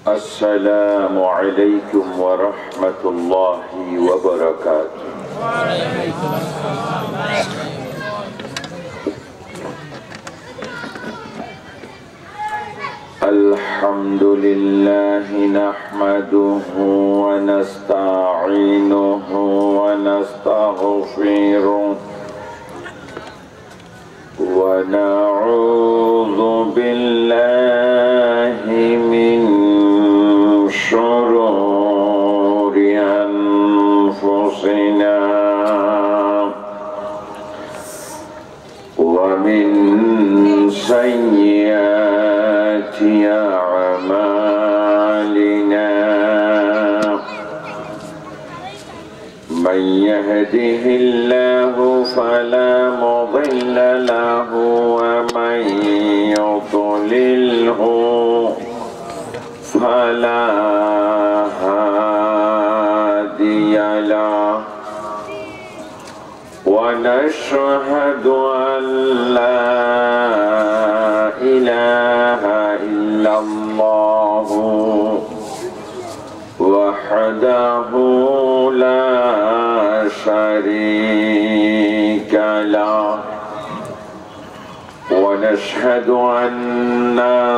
Assalamualaikum warahmatullahi wabarakatuh. Alhamdulillahi nahmaduhu wa nasta'inuhu wa nastaghfiruh wa na'udzu billahi min syururi anfusina wa min sayyiati a'malina man yahdihillahu fala mudilla lahu wa man yudlilhu فلا هادي له ونشهد أن لا إله إلا الله وحده لا شريك له ونشهد أن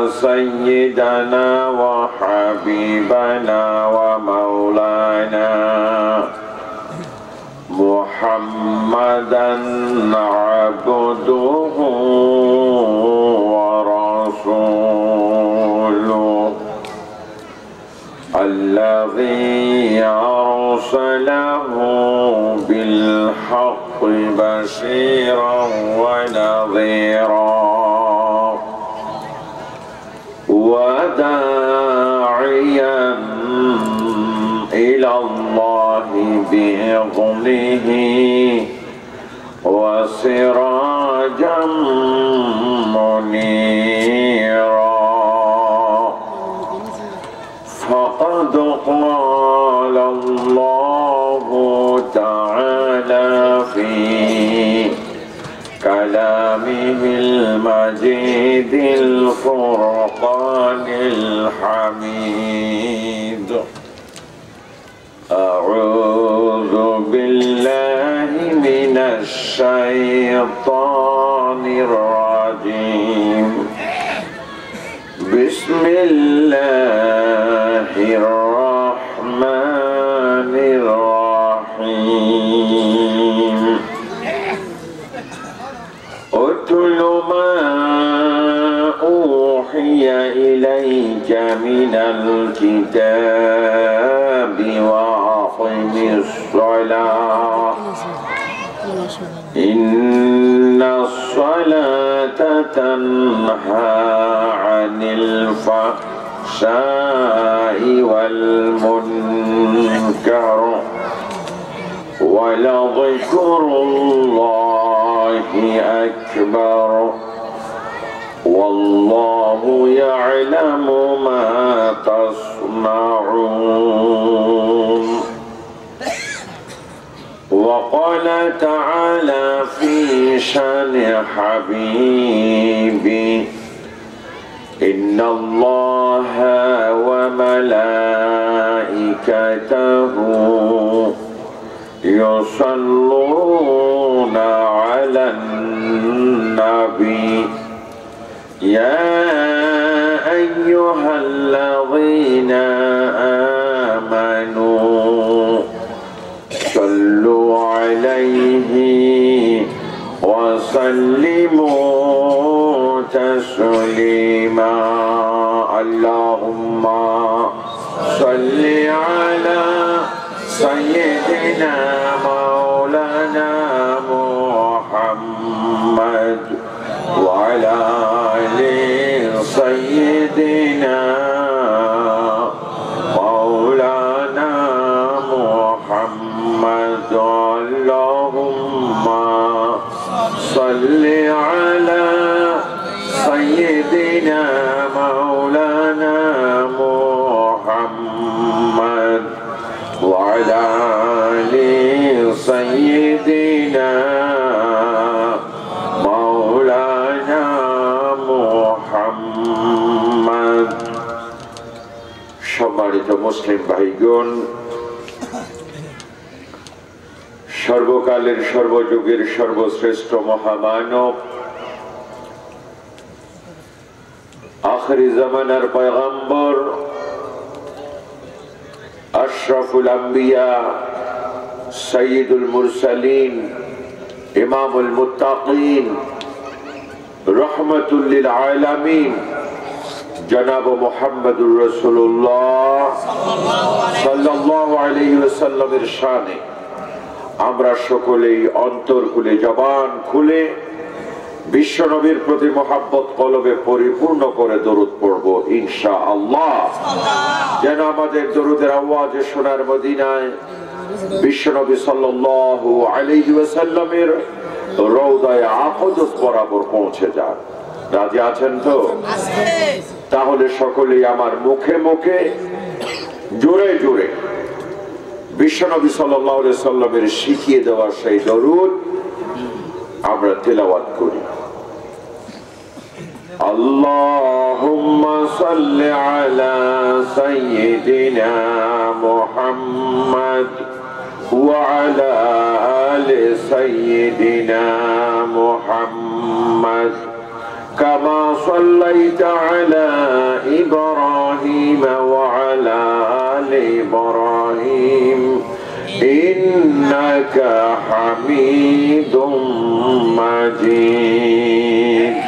سيدنا وحبيبنا ومولانا محمدا عبده ورسوله الذي أرسله بالحق بشيرا ونذيرا وداعيا إلى الله بإذنه وسراجا منيرا فقد قال الله تعالى في كلامه المجيد الفرقان الحميد أعوذ بالله من الشيطان الرجيم بسم الله الرحمن الرحيم اتل ما أوحي إليك من الكتاب وأقم الصلاة إن الصلاة تنهى عن الفحشاء والمنكر ولذكر الله أكبر والله يعلم ما تصنعون. وقال تعالى في شان حبيبي إن الله وملائكته يصلون على النبي يا أيها الذين آمنوا صلوا عليه وسلموا تسليما. اللهم صل على سيدنا مولانا محمد وعلى آل سيدنا مولانا محمد. اللهم صل على سيدنا مولانا সম্মানিত মুসলিম ভাইগণ, সর্বকালের সর্বযুগের সর্বশ্রেষ্ঠ মহামানব, আখিরি জামানার পয়গম্বর, আশরাফুল আম্বিয়া, সাইয়্যিদুল মুরসালিন, ইমামুল মুত্তাকিন, রহমাতুল লিল আলামিন জনাব মুহাম্মদুর রাসূলুল্লাহ সাল্লাল্লাহু আলাইহি ওয়াসাল্লামের শানে আমরা সকলেই অন্তর খুলে, জবান খুলে বিশ্বনবীর প্রতি মহাব্বত কলবে পরিপূর্ণ করে দরুদ পড়ব ইনশাআল্লাহ। যেন আমাদের দরুদের আওয়াজে সোনার মদিনায় বিশ্বনবী সাল্লাল্লাহু আলাইহি ওয়াসাল্লামের রওদায়ে আকদস বরাবর পৌঁছে যায়। রাজি আছেন তো? তাহলে সকলেই আমার মুখে মুখে জোরে জোরে বিশ্বনবী সাল্লাল্লাহু আলাইহি ওয়াসাল্লামের শিখিয়ে দেওয়া সেই দরুদ আমরা তেলাওয়াত করি। আল্লাহুম্মা সাল্লি আলা সাইয়্যিদিনা মুহাম্মাদ ওয়া আলা আলি সাইয়্যিদিনা মুহাম্মাদ কামা সাল্লাইতা আলা ইব্রাহিম ওয়া আলা আলি ইব্রাহিম ইন্নাকা হামিদুম মাজিদ।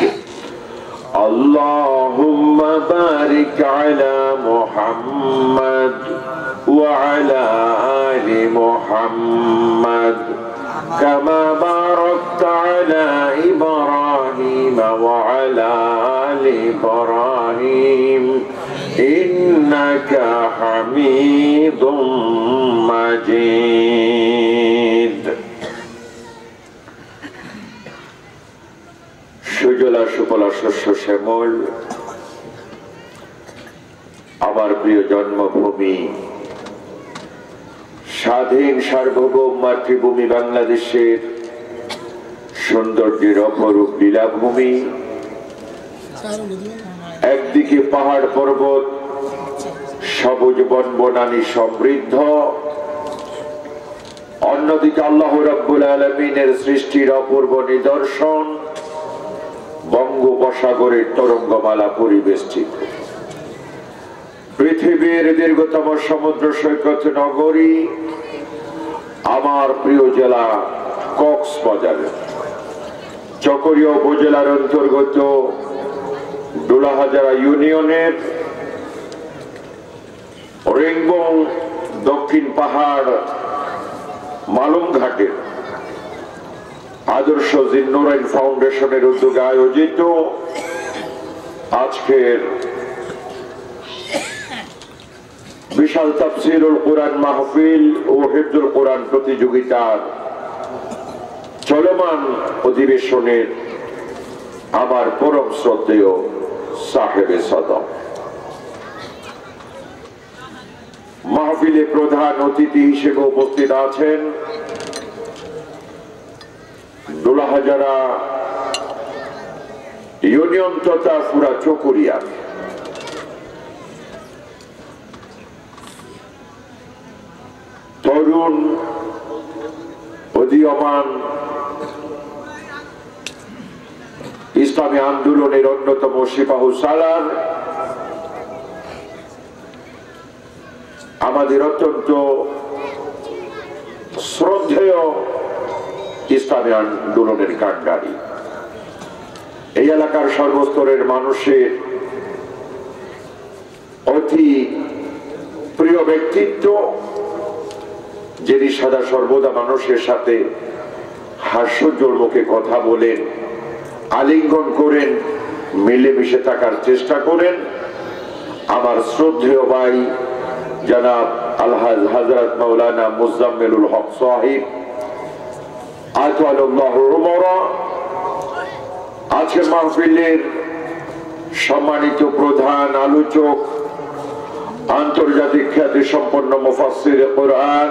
আল্লাহুম্মা বারিক আলা মুহাম্মাদ ওয়া আলা আলি মুহাম্মাদ কামা বারাকতা আলা ইব্রাহিম ওয়া আলা আলি ইব্রাহিম ইন্নাকা হামিদুম মাজিদ। সুজলা সুফলা শস্য শ্যামল আমার প্রিয় জন্মভূমি, স্বাধীন সার্বভৌম মাতৃভূমি বাংলাদেশের সৌন্দর্যের অপরূপ লীলাভূমি। একদিকে পাহাড় পর্বত, সবুজ বনবনানী সমৃদ্ধ, অন্যদিকে আল্লাহ রাব্বুল আলামিনের সৃষ্টির অপূর্ব নিদর্শন বঙ্গোপসাগরের তরঙ্গমালা পরিবেষ্টিত। পৃথিবীর দীর্ঘতম সমুদ্র সৈকত নগরী আমার প্রিয় জেলা কক্সবাজার, চকরিয়া উপজেলার অন্তর্গত ডোলাহাজারা ইউনিয়নের রেংবং দক্ষিণ পাহাড় মালুমঘাটের আদর্শ জিন্নুরাইন ফাউন্ডেশনের উদ্যোগে আয়োজিত আজকের বিশাল তাফসীরুল কুরআন মাহফিল ও হিফজুল কুরআন প্রতিযোগিতার চলমান অধিবেশনের আমার পরম শ্রদ্ধেয় সাহেবে সদর মাহফিলে প্রধান অতিথি হিসেবে উপস্থিত আছেন ডোলাহাজারা ইউনিয়ন তথা পুরা চকরিয়া তরুণ উদীয়মান ইসলামী আন্দোলনের অন্যতম সিপাহসালার, আমাদের অত্যন্ত শ্রদ্ধেয় ইসলামী আন্দোলনের কাণ্ডারী, এই এলাকার সর্বস্তরের মানুষের অতি প্রিয় ব্যক্তিত্ব, যিনি সদা সর্বদা মানুষের সাথে হাস্যোজ্জ্বল মুখে কথা বলেন, আলিঙ্গন করেন, মিলেমিশে থাকার চেষ্টা করেন, আমার শ্রদ্ধেয় ভাই জনাব আলহাজ হযরত মাওলানা মুজাম্মিলুল হক সাহেব আতালাল্লাহু উমরা। আজকের মাহফিলের সম্মানিত প্রধান আলোচক, আন্তর্জাতিক খ্যাতি সম্পন্ন মুফাসসির কুরআন,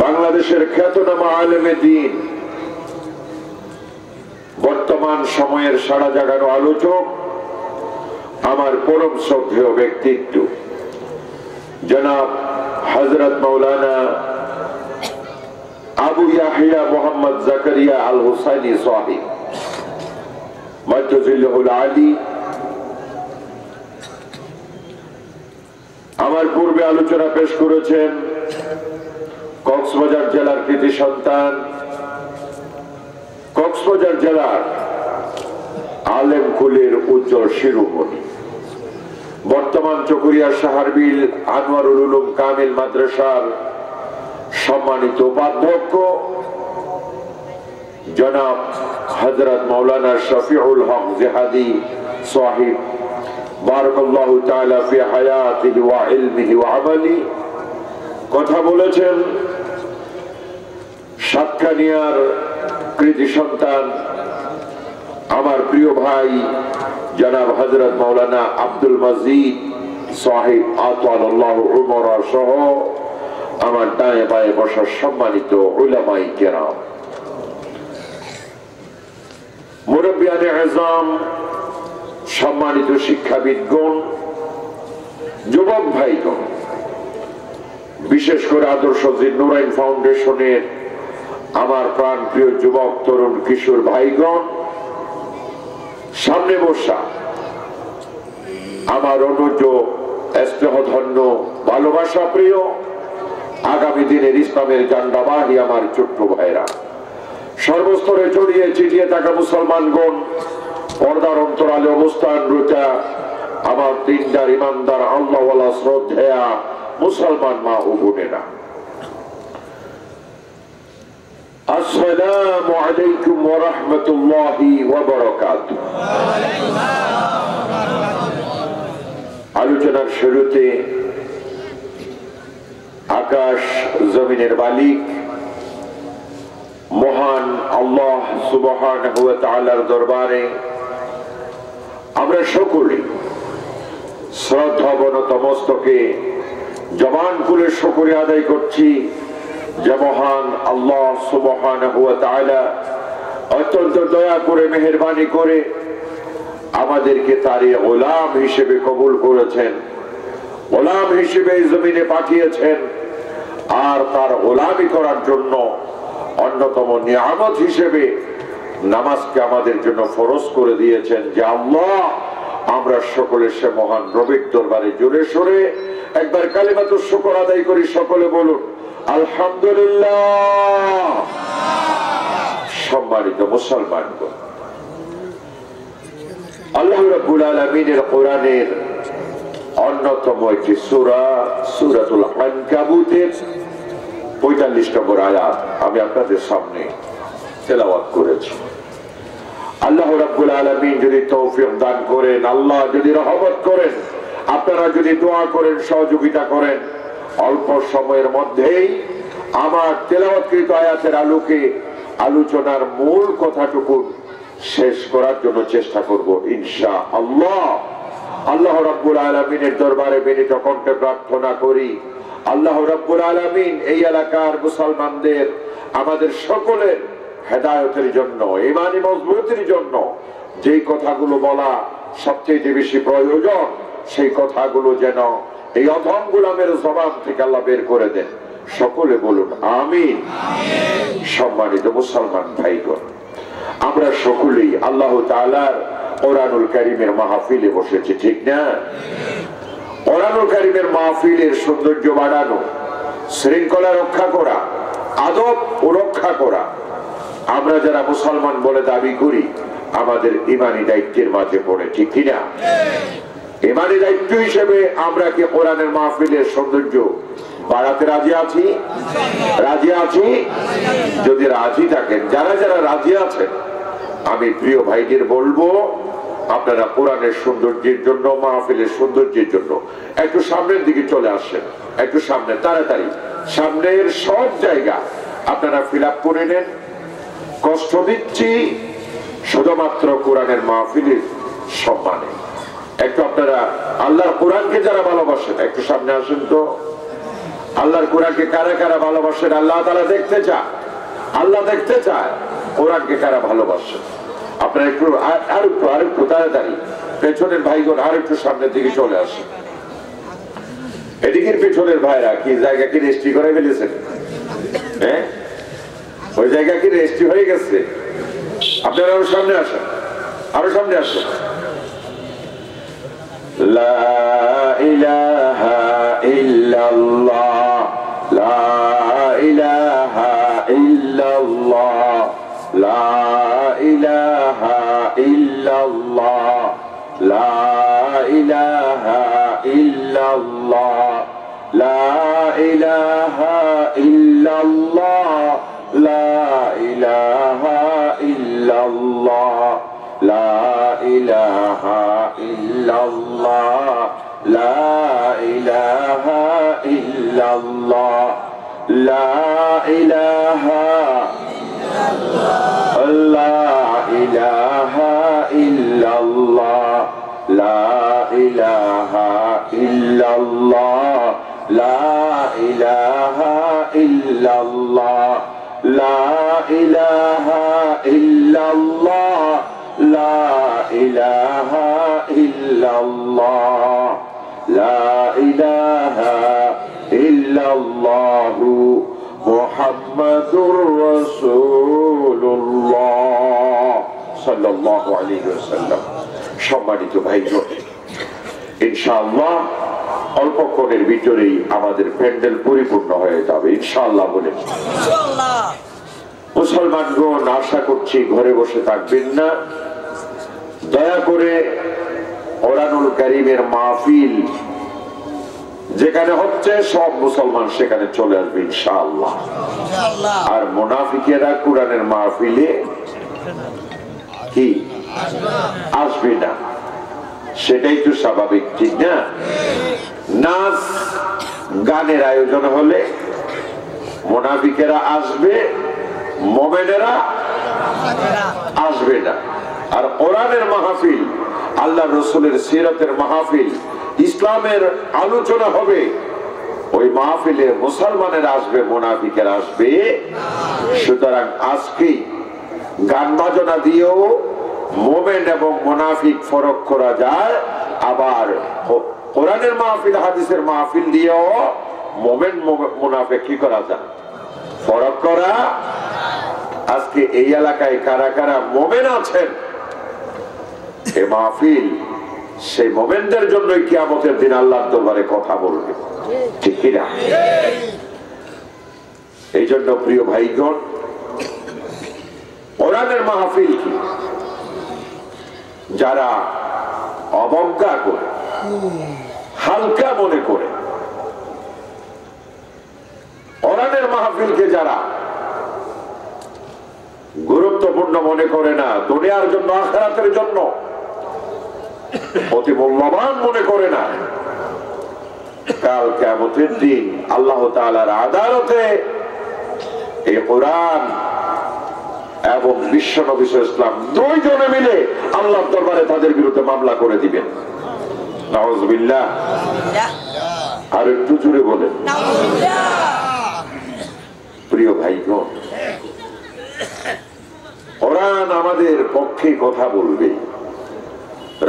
বাংলাদেশের খ্যাতনামা আলেমে দ্বীন, বর্তমান সময়ের সাড়া জাগানো আলোচক, আমার পরম শ্রদ্ধেয় ব্যক্তিত্ব जनाब हजरत मौलाना আবু ইয়াহিয়া মোহাম্মদ জাকারিয়া আল হুসাইনি সাহিব মাদ্দাজিল্লাহুল আলী আমার পূর্বে আলোচনা পেশ করেছেন কক্সবাজার জেলার কৃতি সন্তান, কক্সবাজার জেলার আলেম কুলের উজ্জ্বল শিরোমণি, বর্তমান চকরিয়া শাহরবিল আনোয়ারুল উলুম কামিল মাদ্রাসার সম্মানিত উপাধ্যক্ষ জনাব হযরত মাওলানা শফিউল হক জিহাদি সাহিব বারাকাল্লাহু তাআলা ফি হায়াতিহি ওয়া ইলমিহি ওয়া আমালি কথা বলেছেন। সাতকানিয়ার কৃতি সন্তান আমার প্রিয় ভাই জনাব হযরত মাওলানা আব্দুল মজিদ সাহিব আতালাল্লাহু উমরা সহ আমার ডানে বায়ে বসা সম্মানিত উলামায়ে কেরাম, মুরব্বিয়ানে আযম, সম্মানিত শিক্ষাবিদগণ, যুবক ভাইগণ, বিশেষ করে আদর্শ জিন্নুরাইন ফাউন্ডেশনের আমার প্রাণ প্রিয় যুবক তরুণ কিশোর ভাইগণ, সামনে বসা আমার অনুজ স্নেহধন্য ভালোবাসা প্রিয় আগামী দিনের ইসলামের জান্ডাবাহী আমার ছোট্ট ভাইরা, সর্বস্তরে ছড়িয়ে ছিটিয়ে থাকা মুসলমানগণ, পর্দার অন্তরালে অবস্থানরত আমার দিনদার ইমানদার আল্লাহওয়ালা শ্রদ্ধেয়া মুসলমান মা ও বোনেরা, আসসালামু আলাইকুম ওয়া রাহমাতুল্লাহি ওয়া বারাকাতুহু। আলোচনার শুরুতে আকাশ জমিনের মালিক মহান আল্লাহ সুবহানাহু ওয়া তাআলার দরবারে আমরা সকলে শ্রদ্ধাবনত মস্তকে জবান খুলে শুকরিয়া আদায় করছি যে মহান আল্লাহ সুবহানাহু ওয়া তাআলা অত্যন্ত দয়া করে মেহেরবানি করে আমাদেরকে তারই গোলাম হিসেবে কবুল করেছেন, গোলাম হিসেবে জমিনে পাঠিয়েছেন, আর তার গোলামি করার জন্য অন্যতম নিয়ামত হিসেবে নামাজকে আমাদের জন্য ফরজ করে দিয়েছেন। যে আল্লাহ আমরা সকলে সে মহান রবের দরবারে জোরে সোরে একবার কালিমাতুশ শুকর আদায় করি, সকলে বলুন আলহামদুলিল্লাহ। সম্মানিত মুসলমানগণ, আল্লাহ রাব্বুল আলামিনের কোরআনের অন্যতম একটি সূরা সূরাতুল আনকাবুতের ৪৫ নম্বর আয়াত আমি আপনাদের সামনে তেলাওয়াত করেছি। আল্লাহ রাব্বুল আলামিন যদি তৌফিক দান করেন, আল্লাহ যদি রহমত করেন, আপনারা যদি দোয়া করেন, সহযোগিতা করেন, অল্প সময়ের মধ্যেই আমার তেলাওয়াতকৃত আয়াতের আলোকে আলোচনার মূল কথাটুকু শেষ করার জন্য চেষ্টা করব ইনশাআল্লাহ। আল্লাহ রাব্বুল আলামিনের দরবারে বিনীত কণ্ঠে প্রার্থনা করি, আল্লাহ রাব্বুল আলামিন এই এলাকার মুসলমানদের আমাদের সকলের হেদায়েতের জন্য, ঈমানি মজবুতির জন্য যেই কথাগুলো বলা সবচেয়ে বেশি প্রয়োজন সেই কথাগুলো যেন এই অধম গোলামের জবান থেকে আল্লাহ বের করে দেন। সকলে বলুন আমিন। সম্মানিত মুসলমান ভাইগণ, আমরা সকলেই আল্লাহ তাআলার কোরআনুল কারীমের মাহফিলে বসেছি, ঠিক না? কোরআনুল কারীমের মাহফিলের সৌন্দর্য বাড়ানো, শৃঙ্খলা রক্ষা করা, আদব রক্ষা করা আমরা যারা মুসলমান বলে দাবি করি আমাদের ঈমানি দায়িত্বের মাঝে পড়ে, ঠিক কিনা? ঈমানি দায়িত্ব হিসেবে আমরা কি কোরআনের মাহফিলের সৌন্দর্য বাড়াতে রাজি আছি? রাজি আছি? যদি রাজি থাকেন, যারা যারা রাজি আছেন, আমি প্রিয় ভাইদের বলবো আপনারা কোরআনের সৌন্দর্যের জন্য, মাহফিলের সৌন্দর্যের জন্য একটু সামনের দিকে চলে আসেন, একটু সামনে, তাড়াতাড়ি সামনের সব জায়গা আপনারা ফিল আপ করে নেন। কষ্ট দিচ্ছি শুধুমাত্র কোরআনের মাহফিলের সম্মানে। একটু আপনারা আল্লাহর কোরআনকে যারা ভালোবাসেন একটু সামনে আসেন তো। আল্লাহর কোরআনকে কারা কারা ভালোবাসেন আল্লাহ তাআলা দেখতে চায়, আল্লাহ দেখতে চায় কোরআনকে কারা ভালোবাসেন। আপনারা একটু আরেকটু তাড়াতাড়ি পেছনের ভাইগণ আরেকটু সামনের দিকে চলে আসেন। এদিকের পিছনের ভাইরা কি জায়গা কি রেজিস্ট্রি করে ফেলেছেন? হ্যাঁ, ওই জায়গা কি রেজিস্ট্রি হয়ে গেছে? আপনারা আরো সামনে আসেন, আরো সামনে আসেন। লা ইলাহা ইল্লাল্লাহ, লা ইলাহা ইল্লাল্লাহ, লা ইলাহা ইল্লাল্লাহ, লা ইলাহা ইল্লাল্লাহ, লা ইলাহা ইল্লাল্লাহ, লা ইলাহা ইল্লাল্লাহ, লা ইলাহা ইল্লাল্লাহ, লা ইলাহা ইল্লাল্লাহ, লা ইলাহা ইল্লাল্লাহ, লা ইলাহা ইল্লাল্লাহ, লা ইলাহা ইল্লাল্লাহ, লা ইলাহা ইল্লাল্লাহ, লা ইলাহা ইল্লাল্লাহ, লা ইলাহা ইল্লাল্লাহু মুহাম্মাদুর রাসূলুল্লাহ সাল্লাল্লাহু আলাইহি ওয়াসাল্লাম। সম্মানিত ভাইগণ, ইনশাআল্লাহ অল্পক্ষণের ভিতরেই আমাদের প্যান্ডেল পরিপূর্ণ হয়ে যাবে ইনশাআল্লাহ বলে। মুসলমানগণ, আশা করছি ঘরে বসে থাকবেন না, দয়া করে কোরআনুল কারীমের মাহফিল যেখানে হচ্ছে সব মুসলমান সেখানে চলে আসবে ইনশাআল্লাহ। আর মুনাফিকেরা কোরআনের মাহফিলে কি আসবে না, সেটাই তো স্বাভাবিক, ঠিক না? নাচ গানের আয়োজন হলে মুনাফিকেরা আসবে, মুমিনেরা আসবে না। আর কোরআনের মাহফিল, আল্লাহ রাসূলের সিরাতের মাহফিল, ইসলামের আলোচনা হবে, ওই মাহফিলে মুসলমানেরা আসবে, মুনাফিকেরা আসবে। সুতরাং আজকে গান বাজনা দিয়েও মুমিন এবং মুনাফিক ফরক করা যায়, আবার কোরআনের মাহফিল হাদিসের মাহফিল দিয়েও মুমিন মুনাফিক কি করা যায়, ফরক করা। আজকে এই এলাকায় কারা কারা মুমিন আছেন, এই মাহফিল সেই মুমিনদের জন্যই কিয়ামতের দিন আল্লাহর দরবারে কথা বলবে, ঠিক কি না? এই জন্য প্রিয় ভাইগণ, কোরআনের মাহফিল কি যারা অবজ্ঞা করে, হালকা মনে করে, কোরআনের মাহফিলকে যারা গুরুত্বপূর্ণ মনে করে না, দুনিয়ার জন্য আখিরাতের জন্য অতি মূল্যবান মনে করে না, কাল কিয়ামতের দিন আল্লাহ তাআলার আদালতে এই কোরআন এবং বিশ্ব নবী ইসলাম দুইজনে মিলে আল্লাহর দরবারে তাদের বিরুদ্ধে মামলা করে দিবেন। নাউযুবিল্লাহ। আর একটু জোরে বলেন প্রিয় ভাইগণ, কোরআন আমাদের পক্ষে কথা বলবে,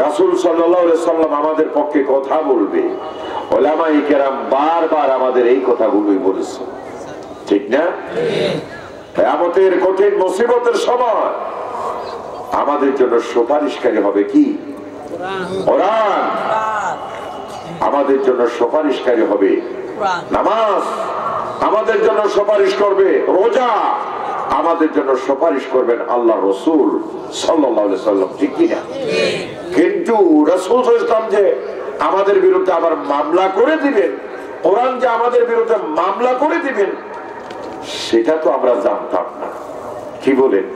রাসূল সাল্লাল্লাহু আলাইহি সাল্লাম আমাদের পক্ষে কথা বলবে, উলামায়ে কেরাম বারবার আমাদের এই কথাগুলোই বলেছে, ঠিক না? কিয়ামতের কঠিন মুসিবতের সময় আমাদের জন্য সুপারিশকারী হবে কি? কোরআন। আমাদের জন্য সুপারিশকারী হবে নামাজ, আমাদের জন্য সুপারিশ করবে রোজা, আমাদের জন্য সুপারিশ করবেন আল্লাহ রাসূল সাল্লাল্লাহু আলাইহি সাল্লাম, ঠিক কি না? কিন্তু রাসূল সাল্লাল্লাহু আলাইহি সাল্লাম যে আমাদের বিরুদ্ধে আবার মামলা করে দিবেন, কোরআন যে আমাদের বিরুদ্ধে মামলা করে দিবেন, সেটা তো আমরা জানতাম না। কি বলেন?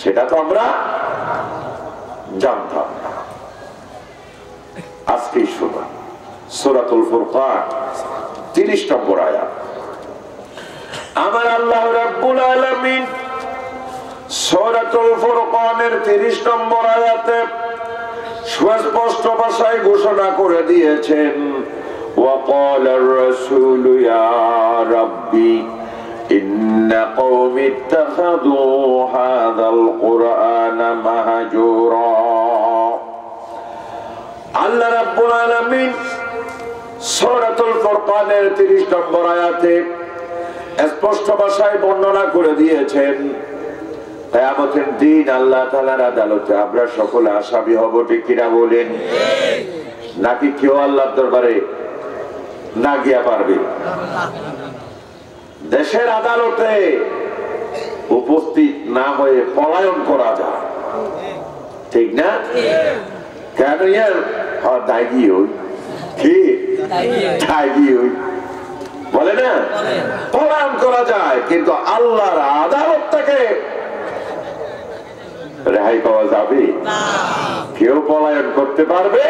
সেটা তো আমরা জানতাম না। আজকেই শোনা সূরাতুল ফুরকান 30 নম্বর আয়াত। আমার আল্লাহ রাব্বুল আলামিন সূরাতুল ফুরকানের 30 নম্বর আয়াতে সুস্পষ্ট ভাষায় ঘোষণা করে দিয়েছেন, وقال الرسول يا ربي إن قوم اتخذوا هذا القرآن مهجورا। আল্লাহ রাব্বুল আলামিন সূরাতুল ফুরকানের 30 নম্বর আয়াতে স্পষ্ট ভাষায় বর্ণনা করে দিয়েছেন কিয়ামতের দিন আল্লাহ তাআলার আদালতে আমরা সকলে আসামি হব, ঠিক কিনা বলেন? নাকি কেউ আল্লাহর দরবারে না গিয়া পারবে? দেশের আদালতে উপস্থিত না হয়ে পলায়ন করা যায়, ঠিক না? কেন ইয়ার দায়ী হই কি দায়ী হই বলে না, পলায়ন করা যায়, কিন্তু আল্লাহর আদালত থেকে রেহাই পাওয়া যাবে? কেউ পলায়ন করতে পারবে?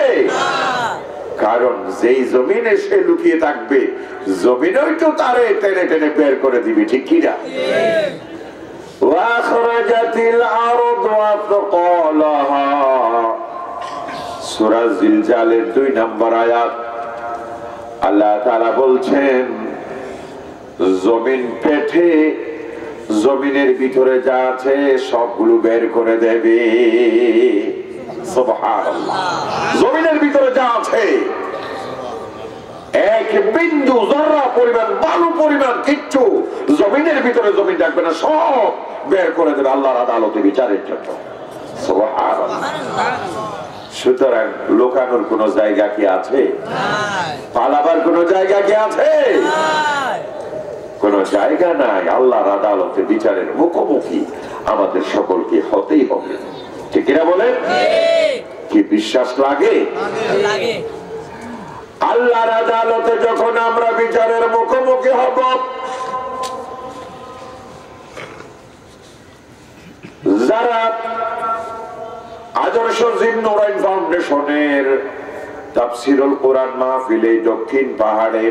কারণ যেই জমিনে সে লুকিয়ে থাকবে জমিনই তো তারে টেনে টেনে বের করে দিবি, ঠিক কিনা? সূরা জিলজালের 2 নম্বর আয়াত আল্লাহ তাআলা বলছেন জমিন পেটে জমিনের ভিতরে যা আছে সবগুলো বের করে দেবে। সুবহানাল্লাহ। জমিনের ভিতরে যা আছে এক বিন্দু জররা পরিমাণ বালু পরিমাণ কিচ্ছু জমিনের ভিতরে জমিন রাখবে না, সব বের করে দেবে আল্লাহর আদালতে বিচারের জন্য। সুবহানাল্লাহ। সুতরাং লোকানোর কোন জায়গা কি আছে? পালাবার কোন জায়গা কি আছে? কোন জায়গা নাই। আল্লাহর আদালতে বিচারের মুখোমুখি আমাদের সকলকে হতেই হবে, ঠিক কিনা বলেন? কি বিশ্বাস লাগে? আল্লাহর আদালতে যখন আমরা বিচারের মুখোমুখি হব, যারা আদর্শ জিন্নুরাইন ফাউন্ডেশনের তাফসীরুল কোরআন মাহফিলে দক্ষিণ পাহাড়ে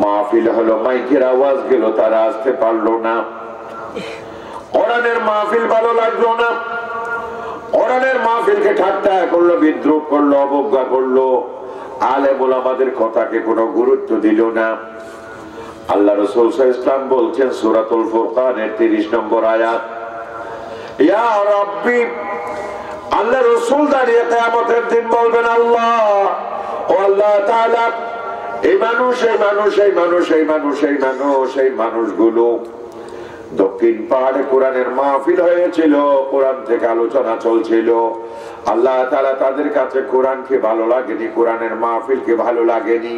মাহফিল হলো, মাইকের আওয়াজ গেল, তারা আসতে পারলো না। কোরআনের মাহফিল ভালো লাগলো না, কোরআনের মাহফিলকে ঠাট্টা করলো, বিদ্রুপ করলো, অবজ্ঞা করলো, আলেম ওলামাদের কথাকে কোনো গুরুত্ব দিল না। আল্লাহ রাসূল সাল্লাল্লাহু আলাইহি ওয়াসাল্লাম বলছেন সূরাতুল ফুরকানের 30 নম্বর আয়াত, ইয়া রাব্বি, আল্লাহ রাসূল দাঁড়িয়ে কিয়ামতের দিন বলবেন আল্লাহ ও আল্লাহ তাআলা, এই মানুষগুলো দক্ষিণ পাহাড়ে কোরআনের মাহফিল হয়েছিল, কোরআন থেকে আলোচনা চলছিল, আল্লাহ তাআলা তাদের কাছে কোরআনকে ভালো লাগেনি, কোরআনের মাহফিলকে ভালো লাগেনি,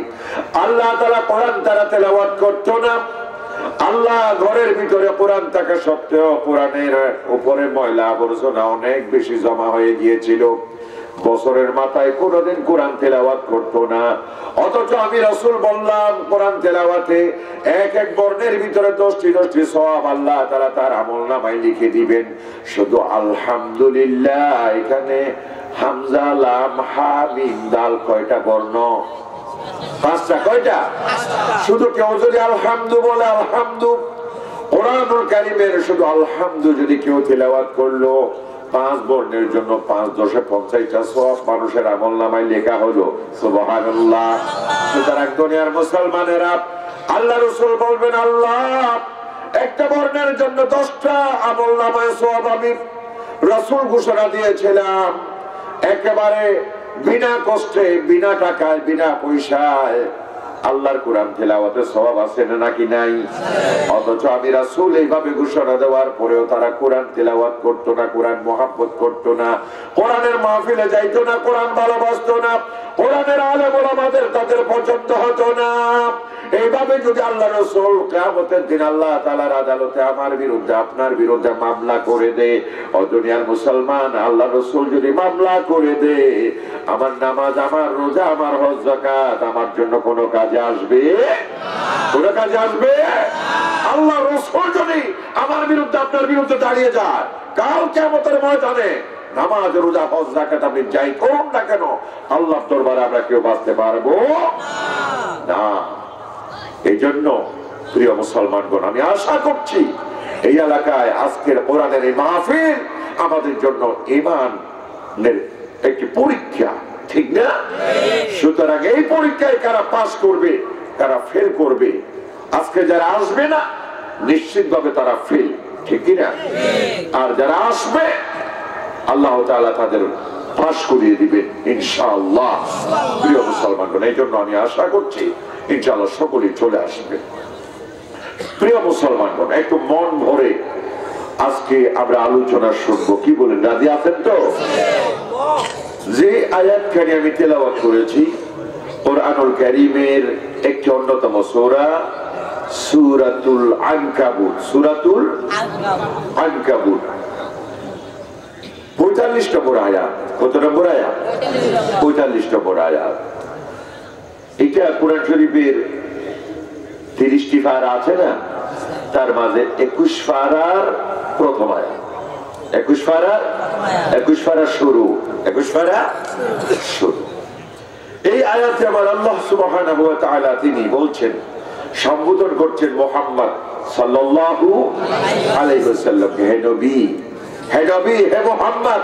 আল্লাহ তাআলা কোরআন তারা তেলাওয়াত করতো না, আল্লাহ ঘরের ভিতরে কোরআন থাকা সত্ত্বেও কোরআনের উপরে ময়লা আবর্জনা অনেক বেশি জমা হয়ে গিয়েছিল, বছরের মাথায় কোনদিন কোরআন তেলাওয়াত করতো না। অথচ আমি রাসূল বললাম কোরআন তেলাওয়াতে এক এক বর্ণের ভিতরে 10টি সওয়াব আল্লাহ তাআলা তার আমলনামায় লিখে দিবেন। শুধু আলহামদুলিল্লাহ, এখানে হামজা লাম হা মিম দাল কয়টা বর্ণ? 5টা। কয়টা? শুধু কেউ যদি আলহামদু বলে, আলহামদু কোরআনুল কারীমের শুধু আলহামদু যদি কেউ তেলাওয়াত করলো, 5 বর্ণের জন্য 5 10 50টা সওয়াব মানুষের আমলনামায় লেখা হলো। সুবহানাল্লাহ। সুতরাং দুনিয়ার মুসলমানেরা, আল্লাহ রাসূল বলবেন আল্লাহ একটা বর্ণের জন্য 10টা আমলনামায় সওয়াব আমি রাসূল ঘোষণা দিয়েছিলাম, একেবারে বিনা কষ্টে, বিনা টাকায়, বিনা পয়সায় আল্লাহর কোরআন তেলাওয়াতের সওয়াব আছে না নাকি নাই? অথচ আমি রাসূল এইভাবে ঘোষণা দেওয়ার পরেও তারা কোরআন তেলাওয়াত করতো না, কোরআন মহব্বত করতো না, কোরআনের মাহফিলে যাইতো না, কোরআন ভালোবাসতো না, কোরআনের আলেম ওলামাদের তাদের পছন্দ হতো না। এইভাবে যদি আল্লাহ রাসূল কিয়ামতের দিন আল্লাহ তাআলার আদালতে আমার বিরুদ্ধে, আপনার বিরুদ্ধে মামলা করে দেয়, ও দুনিয়ার মুসলমান, আল্লাহ রাসূল যদি মামলা করে দেয়, আমার নামাজ, আমার রোজা, আমার হজ যাকাত আমার জন্য কোনো কাজে আসবে? কোনো কাজে আসবে? আল্লাহ রাসূল যদি আমার বিরুদ্ধে, আপনার বিরুদ্ধে দাঁড়িয়ে যায়, কাল কিয়ামতের ময়দানে নামাজ, রোজা, হজ, যাকাত আপনি যাই করুন না কেন, আল্লাহর দরবারে আমরা কেউ বাঁচতে পারবো না। এই জন্য প্রিয় মুসলমানগণ, আমি আশা করছি এই এলাকায় আজকের কোরআনের এই মাহফিল আমাদের জন্য ঈমানের একটি পরীক্ষা, ঠিক না? সুতরাং এই পরীক্ষায় কারা পাস করবে, কারা ফেল করবে, আজকে যারা আসবে না নিশ্চিতভাবে তারা ফেল, ঠিক না? আর যারা আসবে আল্লাহ তাআলা তাদের পাশ করিয়ে দিবেন ইনশাআল্লাহ। প্রিয় মুসলমানগণ, এই জন্য আমি আশা করছি ইনশাআল্লাহ সকলেই চলে আসবে। প্রিয় মুসলমানগণ, একটু মন ভরে আজকে আমরা আলোচনা শুনবো, কি বলেন, রাজি আছেন তো? যে আয়াতখানি আমি তেলাওয়াত করেছি কুরআনুল কারীমের একটি অন্যতম সূরা, সূরাতুল আনকাবুত। সূরাতুল আনকাবুত 45 নম্বর আয়াত। কত নম্বর আয়াত? 45 নম্বর আয়াত। এটা কুরআন শরীফের 30টি পারা আছে না, তার মাঝে 21 পারার প্রথম আয়াত। 21 পারা শুরু। 21 পারা শুরু। এই আয়াতে আমার আল্লাহ সুবহানাহু ওয়া তাআলা তিনি বলছেন, সম্বোধন করছেন মুহাম্মদ সাল্লাল্লাহু আলাইহি ওয়াসাল্লামকে, হে নবী, হে নবী, হে মুহাম্মদ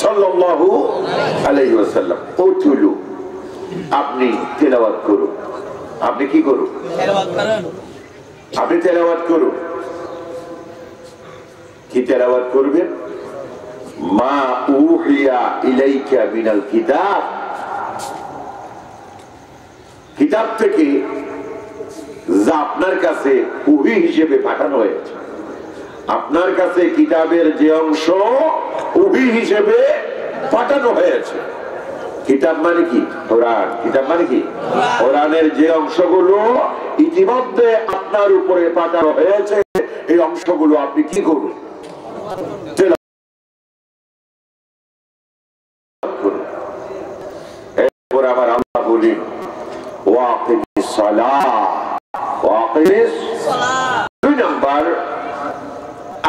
সাল্লাল্লাহু আলাইহি ওয়াসাল্লাম, উতলু, আপনি তেলাওয়াত করুন। আপনি কি করুন? আপনি তেলাওয়াত করুন। কি তেলাওয়াত করবেন? মা উহিয়া ইলাইকা মিনাল কিতাব, কিতাব থেকে যা আপনার কাছে ওহী হিসেবে পাঠানো হয়েছে। আপনার কাছে কিতাবের যে অংশ ওহী হিসেবে পাঠানো হয়েছে। কিতাব মানে কি? কোরআন। কিতাব মানে কি? কোরআনের যে অংশগুলো ইতিমধ্যে আপনার উপরে পাঠানো হয়েছে, এই অংশগুলো আপনি কি করুন? এরপর আবার আল্লাহ বলেন, ওয়াকিমিস সালাহ, ওয়াকিমিস সালাহ। 2 নাম্বার,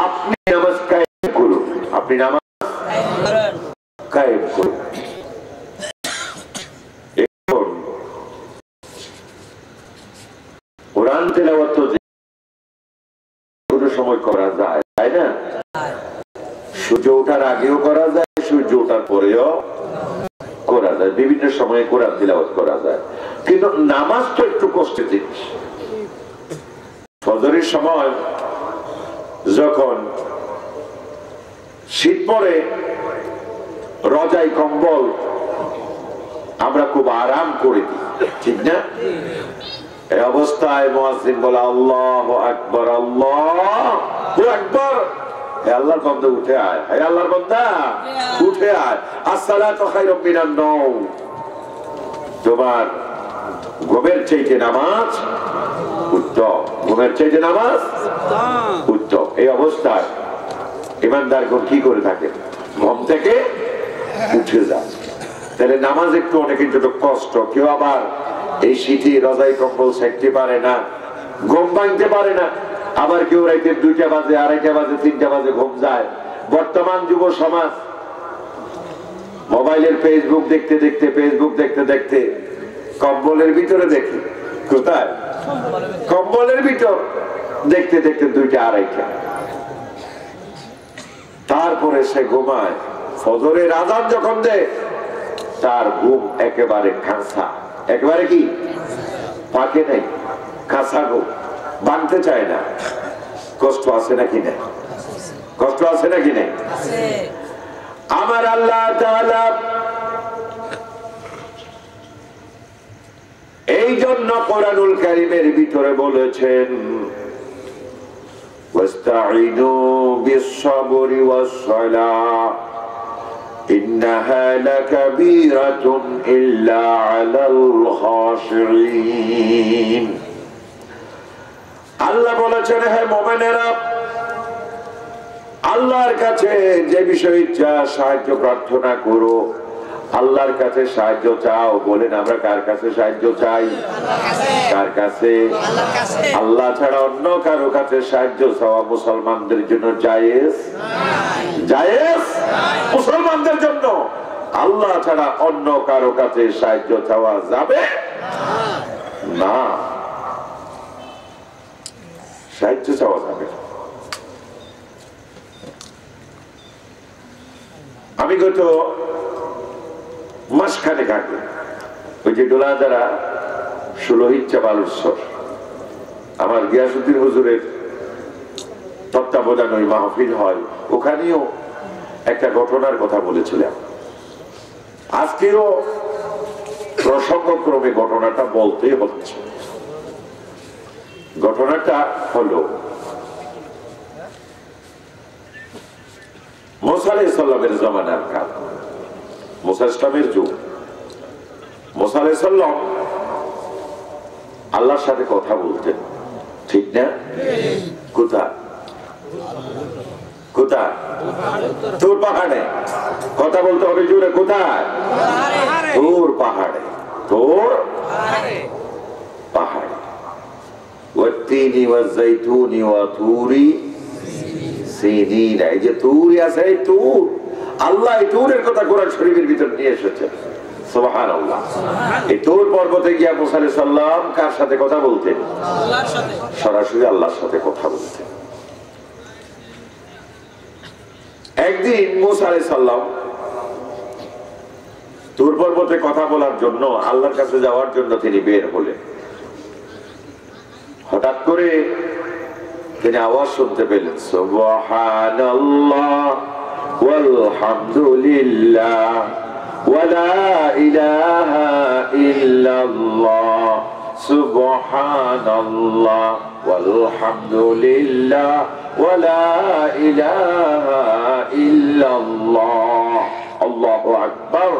আপনি নামাজ কায়েম করুন। আপনি নামাজ কায়েম করুন। কোরআন তেলাওয়াত তো কোনো সময় করা যায়, তাই না? সূর্য ওঠার আগেও করা যায়, সূর্য ওঠার পরেও করা যায়, বিভিন্ন সময়ে কোরআন তেলাওয়াত করা যায়। কিন্তু নামাজ তো একটু কষ্টের জিনিস। ফজরের সময় যখন শীত পড়ে, রজাই কম্বল আমরা খুব আরাম করে দিই, ঠিক না? এই অবস্থায় মুয়াজ্জিন বলে আল্লাহু আকবার, আল্লাহু আকবার। হে আল্লাহর বান্দা উঠে আয়, হে আল্লাহর বান্দা উঠে আয়। আসসালাতু খায়রুম মিনান নাওম, তোমার ঘুমের চাইতে নামাজ উত্তম, ঘুমের চাইতে নামাজ উত্তম। এই অবস্থায় ইমানদারগণ কি করে থাকে? ঘুম থেকে উঠে যায়। তাহলে নামাজ একটু অনেকের জন্য কষ্ট। কেউ আবার এই শীতে রজাই কম্বল ছাড়তে পারে না, ঘুম ভাঙতে পারে না। আবার কেউ রাইতে 2টা বাজে, 2:30 বাজে, 3টা বাজে ঘুম যায়। বর্তমান যুব সমাজ মোবাইলের ফেসবুক দেখতে দেখতে কম্বলের ভিতরে দেখে। কোথায়? কম্বলের ভিতর দেখতে 2টা 2:30। তারপরে সে ঘুমায়। ফজরের আযান যখন দেয়, তার ঘুম একেবারে খাঁচা। একেবারে কি? পাকে নাই, খাঁচা ঘুম, ভাঙতে চায় না। কষ্ট আছে নাকি না? কষ্ট আছে নাকি না? আমার আল্লাহ তাআলা এই জন্য কোরআনুল কারীমের ভিতরে বলেছেন, ওয়াস্তাঈনু বিস-সাবরি ওয়াস-সালাহ ইন্নাহা লাকাবীরাতুন ইল্লা আলাল খাশিঈন। আল্লাহ বলেছেন, হে মুমিনেরা, আল্লাহর কাছে যে বিষয় ইচ্ছা সাহায্য প্রার্থনা করো, আল্লাহর কাছে সাহায্য চাও। বলেন, আমরা কার কাছে সাহায্য চাই? কার কাছে? আল্লাহ ছাড়া অন্য কারো কাছে সাহায্য চাওয়া মুসলমানদের জন্য জায়েজ? জায়েজ? মুসলমানদের জন্য আল্লাহ ছাড়া অন্য কারো কাছে সাহায্য চাওয়া যাবে না। সাহায্য চাওয়া যাবে। আমি গত মাসখানেক আগে ওই যে ডোলাদারা 16 হিজ্জা বালুচ্ছর আমার গিয়াসউদ্দিন হুজুরের তত্ত্বাবধানে ওই মাহফিল হয়, ওখানেও একটা ঘটনার কথা বলেছিলাম। আজকেও প্রসঙ্গক্রমে ঘটনাটা বলতে হচ্ছে। ঘটনাটা হলো মুসা আলাইহিস সালামের জামানার কাল, মুসা ইসলামের যুগ। মুসা আলাইহিস সালাম আল্লাহর সাথে কথা বলতেন, ঠিক না? কোথায় কোথায়? তুর পাহাড়ে কথা বলতে হবে জোরে। কোথায়? তুর পাহাড়ে। তুর পাহাড়ে। ওয়াত্তিনি ওয়াজ্জাইতুনি ওয়া তুরি সিনিন। এই যে তুরি আছে, এই তুর, আল্লাহ এই তুরের কথা কোরআন শরীফের ভিতর নিয়ে এসেছেন। সুবহানাল্লাহ। এই তুর পর্বতে গিয়া মুসা আলাইহিস সালাম কার সাথে কথা বলতেন? আল্লাহর সাথে। সরাসরি আল্লাহর সাথে কথা বলতেন। একদিন মুসা আলাইহিস সালাম তুর পর্বতে কথা বলার জন্য, আল্লাহর কাছে যাওয়ার জন্য তিনি বের হলেন। হঠাৎ করে তিনি আওয়াজ শুনতে পেলেন, সুবহানাল্লাহ ওয়ালহামদুলিল্লাহ ওয়ালা ইলাহা ইল্লাল্লাহ সুবহানাল্লাহ ওয়ালহামদুলিল্লাহ ওয়ালা ইলাহা ইল্লাল্লাহ আল্লাহু আকবার।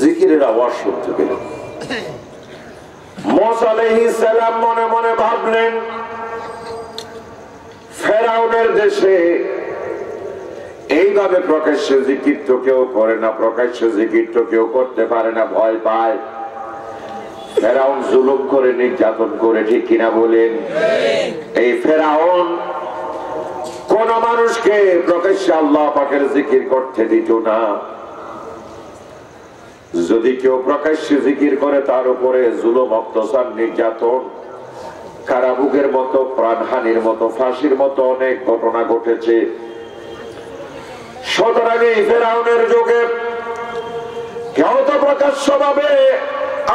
জিকিরের আওয়াজ শুনতে পেলেন। মুসা আলাইহিস সালাম মনে মনে ভাবলেন, ফেরাউনের দেশে এইভাবে প্রকাশ্য জিকির তো কেউ করে না, প্রকাশ্য জিকির তো কেউ করতে পারে না, ভয় পায়। ফেরাউন জুলুম করে, নির্যাতন করে, ঠিক কিনা বলেন? এই ফেরাউন কোন মানুষকে প্রকাশ্যে আল্লাহ পাকের জিকির করতে দিত না। যদি কেউ প্রকাশ্যে জিকির করে তার উপরে জুলুম, অত্যাচার, নির্যাতন, কারাভোগের মতো, প্রাণহানির মতো, ফাঁসির মতো অনেক ঘটনা ঘটেছে। সুতরাং এই ফেরাউনের যুগে কেউ তো প্রকাশ্য ভাবে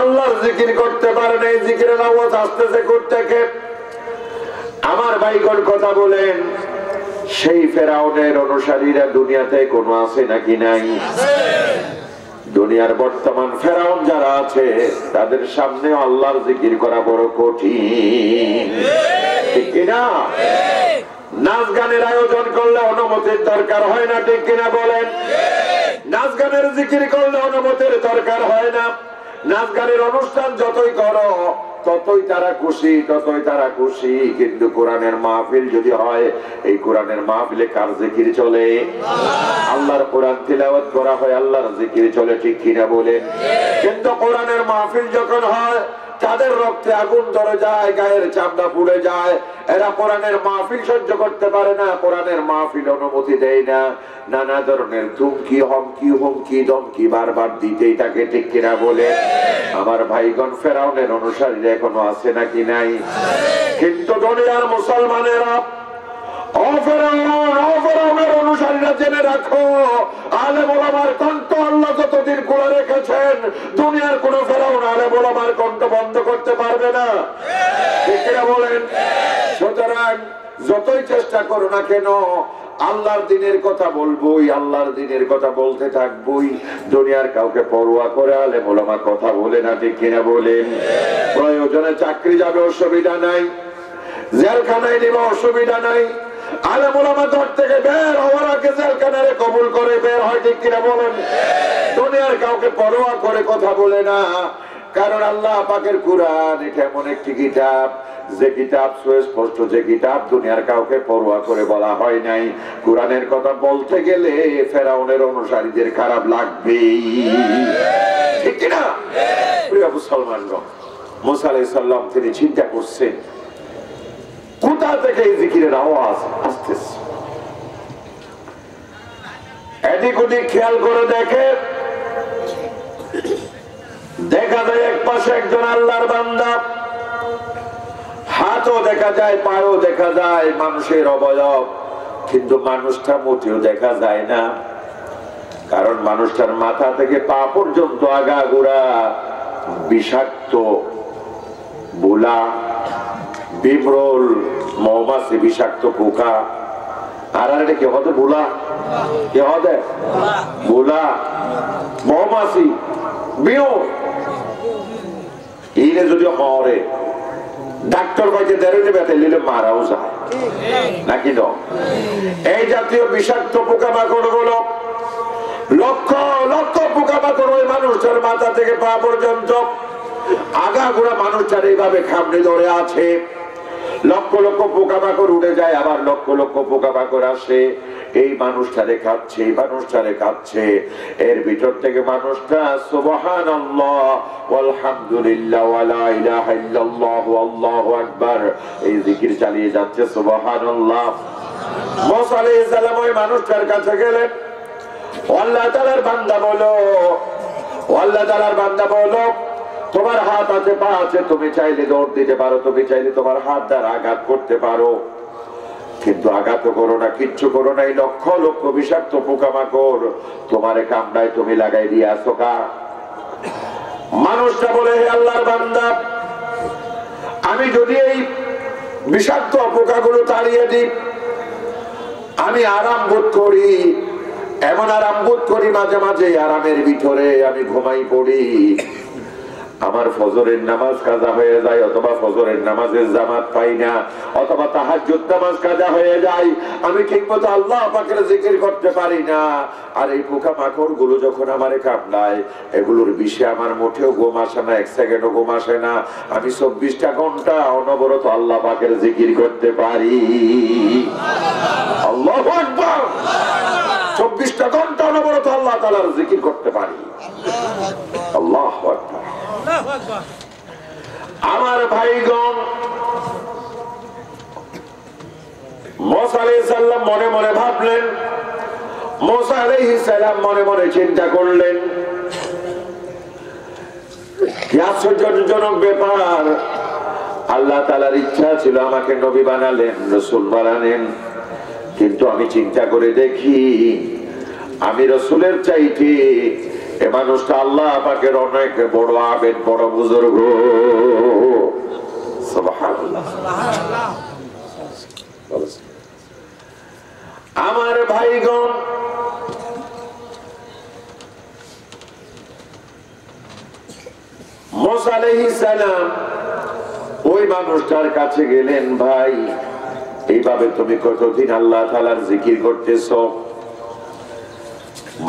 আল্লাহর জিকির করতে পারে না। এই জিকিরের আওয়াজ আসতেছে কোত্থেকে? আমার ভাইগণ কথা বলেন, সেই ফেরাউনের অনুসারীরা দুনিয়াতে কোনো আছে নাকি নাই? দুনিয়ার বর্তমান ফেরাউন যারা আছে তাদের সামনে আল্লাহর জিকির করা বড় কঠিন, ঠিক কিনা? নাচ গানের আয়োজন করলে অনুমতির দরকার হয় না, ঠিক কিনা বলেন? নাচ গানের জিকির করলে অনুমতির দরকার হয় না। নাচ গানের অনুষ্ঠান যতই করো ততই তারা খুশি, ততই তারা খুশি। কিন্তু কোরআনের মাহফিল যদি হয়, এই কোরআনের মাহফিলে কার জিকির চলে? আল্লাহর কোরআন তিলাওয়াত করা হয়, আল্লাহর জিকির চলে, ঠিক কিনা বলেন? কিন্তু কোরআনের মাহফিল যখন হয় তাদের রক্তে আগুন ধরে যায়, গায়ের চামড়া পুড়ে যায়। এরা কোরআনের মাহফিল সহ্য করতে পারে না, কোরআনের মাহফিল অনুমতি দেয় না। নানা ধরনের ধুমকি, হুমকি ধমকি বারবার দিতেই থাকে, ঠিক কিনা বলে? আমার ভাইগণ, ফেরাউনের অনুসারীরা এখনো আছে নাকি নাই? কিন্তু দুনিয়ার মুসলমানেরা, ফেরাউনের অনুসারীরা জেনে রাখো, আলেম ওলামার কণ্ঠ আল্লাহ যতদিন খুলে রেখেছেন, দুনিয়ার কোন ফেরাউন আলেম ওলামার কণ্ঠ বন্ধ করতে পারবে না, ঠিক কিনা বলেন? সুতরাং যতই চেষ্টা করো না কেন, আল্লাহর দিনের কথা বলবোই, আল্লাহর দিনের কথা বলতে থাকবোই। দুনিয়ার কাউকে পরোয়া করে আলেম ওলামা কথা বলে না, ঠিক কিনা বলেন? প্রয়োজনে চাকরি যাবে, অসুবিধা নাই। জেলখানায় নিবে, অসুবিধা নাই। আলেম ওলামা ঘর থেকে বের হওয়ার আগে জেলখানারে কবুল করে বের হয়, ঠিক কিনা বলেন? দুনিয়ার কাউকে পরোয়া করে কথা বলে না। কারণ আল্লাহ পাকের কোরআন এটা এমন একটি কিতাব, যে কিতাব সুস্পষ্ট, যে কিতাব দুনিয়ার কাউকে পরোয়া করে বলা হয় নাই। কোরআনের কথা বলতে গেলে ফেরাউনের অনুসারীদের খারাপ লাগবেই, ঠিক কিনা? প্রিয় মুসলমানগণ, মুসা আলাইহিস সালাম তিনি চিন্তা করছেন কোথা থেকে এই জিকিরের আওয়াজ আসতেছে। এদিক ওদিক খেয়াল করে দেখে, দেখা যায় এক পাশে একজন আল্লাহর বান্দা, হাতও দেখা যায়, পাও দেখা যায়, মানুষের অবয়ব, কিন্তু মানুষটা মোটেও দেখা যায় না। কারণ মানুষটার মাথা থেকে পা পর্যন্ত আগাগোড়া বিষাক্ত বোলা, বিমরোল, মৌমাছি, বিষাক্ত পোকা, আর এটা কি হতে বুলা, কে হতে বুলা, মৌমাছি, বিয় এইটা যদি হরে ডাক্তার বাইকে দেড়ে ব্যথা নিলে মারাও যায় নাকি ন? এই জাতীয় বিষাক্ত পোকামাকড় গুলো লক্ষ লক্ষ পোকামাকড় ওই মানুষটার মাথা থেকে পা পর্যন্ত আগাগোড়া মানুষটার এইভাবে খামড়ে ধরে আছে। লক্ষ লক্ষ পোকামাকড় উড়ে যায়, আবার লক্ষ লক্ষ পোকামাকড় আসে এই মানুষটারে খাচ্ছে, এই মানুষটারে খাচ্ছে। এর ভিতর থেকে মানুষটা সুবহানাল্লাহ আলহামদুলিল্লাহ ওয়া লা ইলাহা ইল্লাল্লাহু আল্লাহু আকবার এই জিকির চালিয়ে যাচ্ছে। সুবহানাল্লাহ। মুসা আলাইহিস সালাম ওই মানুষটার কাছে গেলেন, আল্লাহ তাআলার বান্দা বলো, আল্লাহ তাআলার বান্দা বলো, তোমার হাত আছে, পা আছে, তুমি চাইলে দৌড় দিতে পারো, তুমি চাইলে তোমার হাত দ্বারা আঘাত করতে পারো, কিন্তু আঘাত করো না, কিচ্ছু করো না। এই লক্ষ লক্ষ বিষাক্ত পোকামাকড় তোমার কামড়ায়, তুমি লাগাই দিয়ে আসো কা? মানুষটা বলে, হে আল্লাহর বান্দা, আমি যদি এই বিষাক্ত পোকাগুলো তাড়িয়ে দিই, আমি আরাম বোধ করি, এমন আরাম বোধ করি মাঝে মাঝে আরামের ভিতরে আমি ঘুমাই পড়ি, আমার ফজরের নামাজ কাজা হয়ে যায়, অথবা ফজরের নামাজের জামাত পাই না, অথবা তাহাজ্জুদ নামাজ কাজা হয়ে যায়, আমি ঠিকমতো আল্লাহ পাকের জিকির করতে পারি না। আর এই পোকামাকড় গুলো যখন আমারে কামড়ায়, এগুলোর বিষয়ে আমার মোটেও ঘুম আসে না, এক সেকেন্ডও ঘুম আসে না। আমি 24টা ঘন্টা অনবরত আল্লাহ পাকের জিকির করতে পারি। আল্লাহু আকবার। 24টা ঘন্টা অনবরত আল্লাহ তাআলার জিকির করতে পারি। আল্লাহু আকবার। আমার ভাইগণ, মুসা আলাইহিস সালাম মনে মনে ভাবলেন, মুসা আলাইহিস সালাম মনে মনে চিন্তা করলেন, কি আশ্চর্যজনক ব্যাপার। আল্লাহ তাআলার ইচ্ছা ছিল আমাকে নবী বানালেন, রাসূল বানালেন, কিন্তু আমি চিন্তা করে দেখি আমি রাসূলের চাইতে এ মানুষটা আল্লাহ পাকের অনেক বড় আবেদ, বড় বুজুর্গ। সুবহানাল্লাহ। আমার ভাইগণ, মুসা আলাইহিস সালাম ওই মানুষটার কাছে গেলেন, ভাই এইভাবে তুমি কতদিন আল্লাহ তাআলার জিকির করতেছো?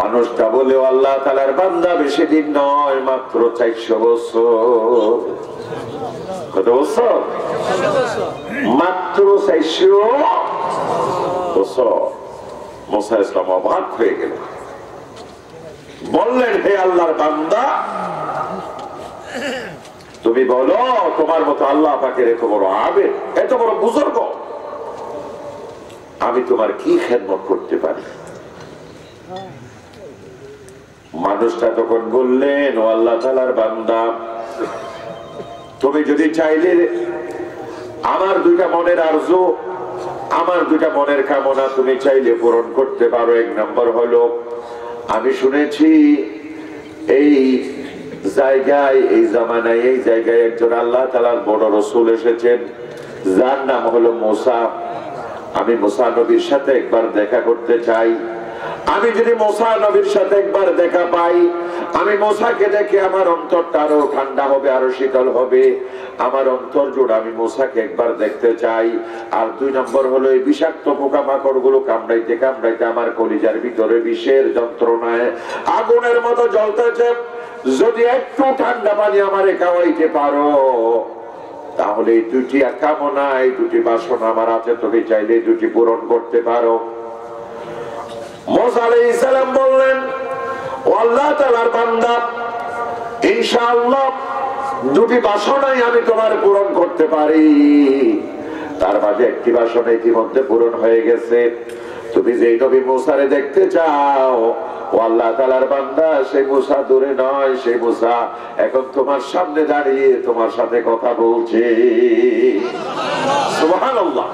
মানুষটা বলে, আল্লাহ তাআলার বান্দা বেশি দিন নয়, মাত্র 400 বছর। কত বছর? মাত্র 400 বছর। মুসা ইসলাম অবাক হয়ে গেলেন, বললেন, হে আল্লাহর বান্দা, তুমি বলো তোমার মতো আল্লাহ পাকের এত বড় আবেদ, এত বড় বুজুর্গ, আমি তোমার কি খেদমত করতে পারি? মানুষটা তখন বললেন, ও আল্লাহ তাআলার বান্দা, তুমি যদি চাইলে আমার দুইটা মনের আরজু, আমার দুইটা মনের কামনা তুমি চাইলে পূরণ করতে পারো। এক নম্বর হলো, আমি শুনেছি এই জায়গায়, এই জামানায়, এই জায়গায় একজন আল্লাহ তাআলার বড় রাসূল এসেছেন, যার নাম হলো মুসা। আমি মুসা নবীর সাথে একবার দেখা করতে চাই। আমি যদি মুসা নবীর সাথে একবার দেখা পাই, আমি মুসাকে দেখে আমার অন্তরটা আরো ঠান্ডা হবে, আরো শীতল হবে, আমার অন্তর জোড়া আমি মুসাকে একবার দেখতে চাই। আর 2 নম্বর হলো, এই বিষাক্ত পোকামাকড় গুলো কামড়াইতে কামড়াইতে আমার কলিজার ভিতরে বিষের যন্ত্রণায় আগুনের মতো জ্বলতেছে। যদি একটু ঠান্ডা পানি আমারে খাওয়াইতে পারো, তাহলে এই 2টি কামনা, এই 2টি বাসনা আমার আছে, তুমি চাইলে এই 2টি পূরণ করতে পারো। মুসা আলাইহিস সালাম বললেন, ও আল্লাহ তাআলার বান্দা, ইনশাআল্লাহ 2টি বাসনাই আমি তোমার পূরণ করতে পারি। তার মাঝে একটি বাসনা ইতিমধ্যে পূরণ হয়ে গেছে। তুমি যে নবী মুসারে দেখতে চাও, ও আল্লাহ তাআলার বান্দা, সেই মুসা দূরে নয়, সেই মুসা এখন তোমার সামনে দাঁড়িয়ে তোমার সাথে কথা বলছে। সুবহানাল্লাহ।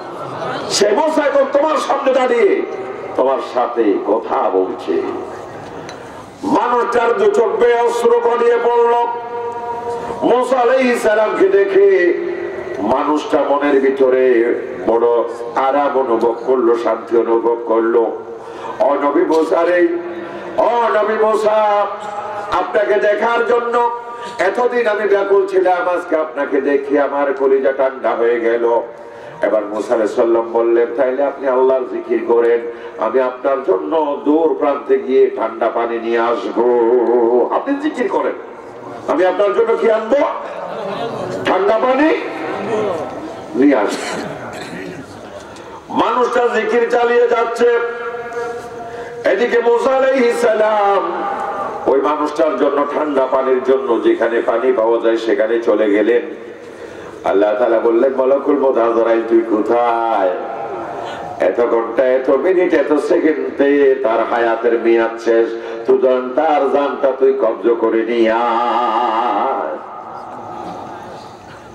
সেই মুসা এখন তোমার সামনে দাঁড়িয়ে তোমার সাথে কথা বলছে। মানুষটার 2 চোখ বেয়ে অশ্রু গড়িয়ে পড়ল। মুসা আলাইহিস সালামকে দেখে মানুষটা মনের ভিতরে বড় আরাম অনুভব করলো, শান্তি অনুভব করলো। ও নবী মুসা রে, ও নবী মুসা, আপনাকে দেখার জন্য এতদিন আমি ব্যাকুল ছিলাম, আজকে আপনাকে দেখি আমার কলিজা ঠান্ডা হয়ে গেল। এবার মুসা আলাইহিস সালাম বললেন, তাইলে আপনি আল্লাহর জিকির করেন, আমি আপনার জন্য দূর প্রান্তে গিয়ে ঠান্ডা পানি নিয়ে আসবো। আপনি জিকির করেন, আমি আপনার জন্য কি আনবো? ঠান্ডা পানি নিয়ে আসবো। মানুষটা জিকির চালিয়ে যাচ্ছে, এদিকে মুসা আলাইহিস সালাম ওই মানুষটার জন্য ঠান্ডা পানির জন্য যেখানে পানি পাওয়া যায় সেখানে চলে গেলেন। আল্লাহ তাআলা বললেন, মালাকুল মউত আজরাইল তুই কোথায়? এত ঘন্টা, এত মিনিট, এত সেকেন্ডে তার হায়াতের মেয়াদ শেষ, তুই তার জানটা তুই কবজ করে নিয়ে আয়।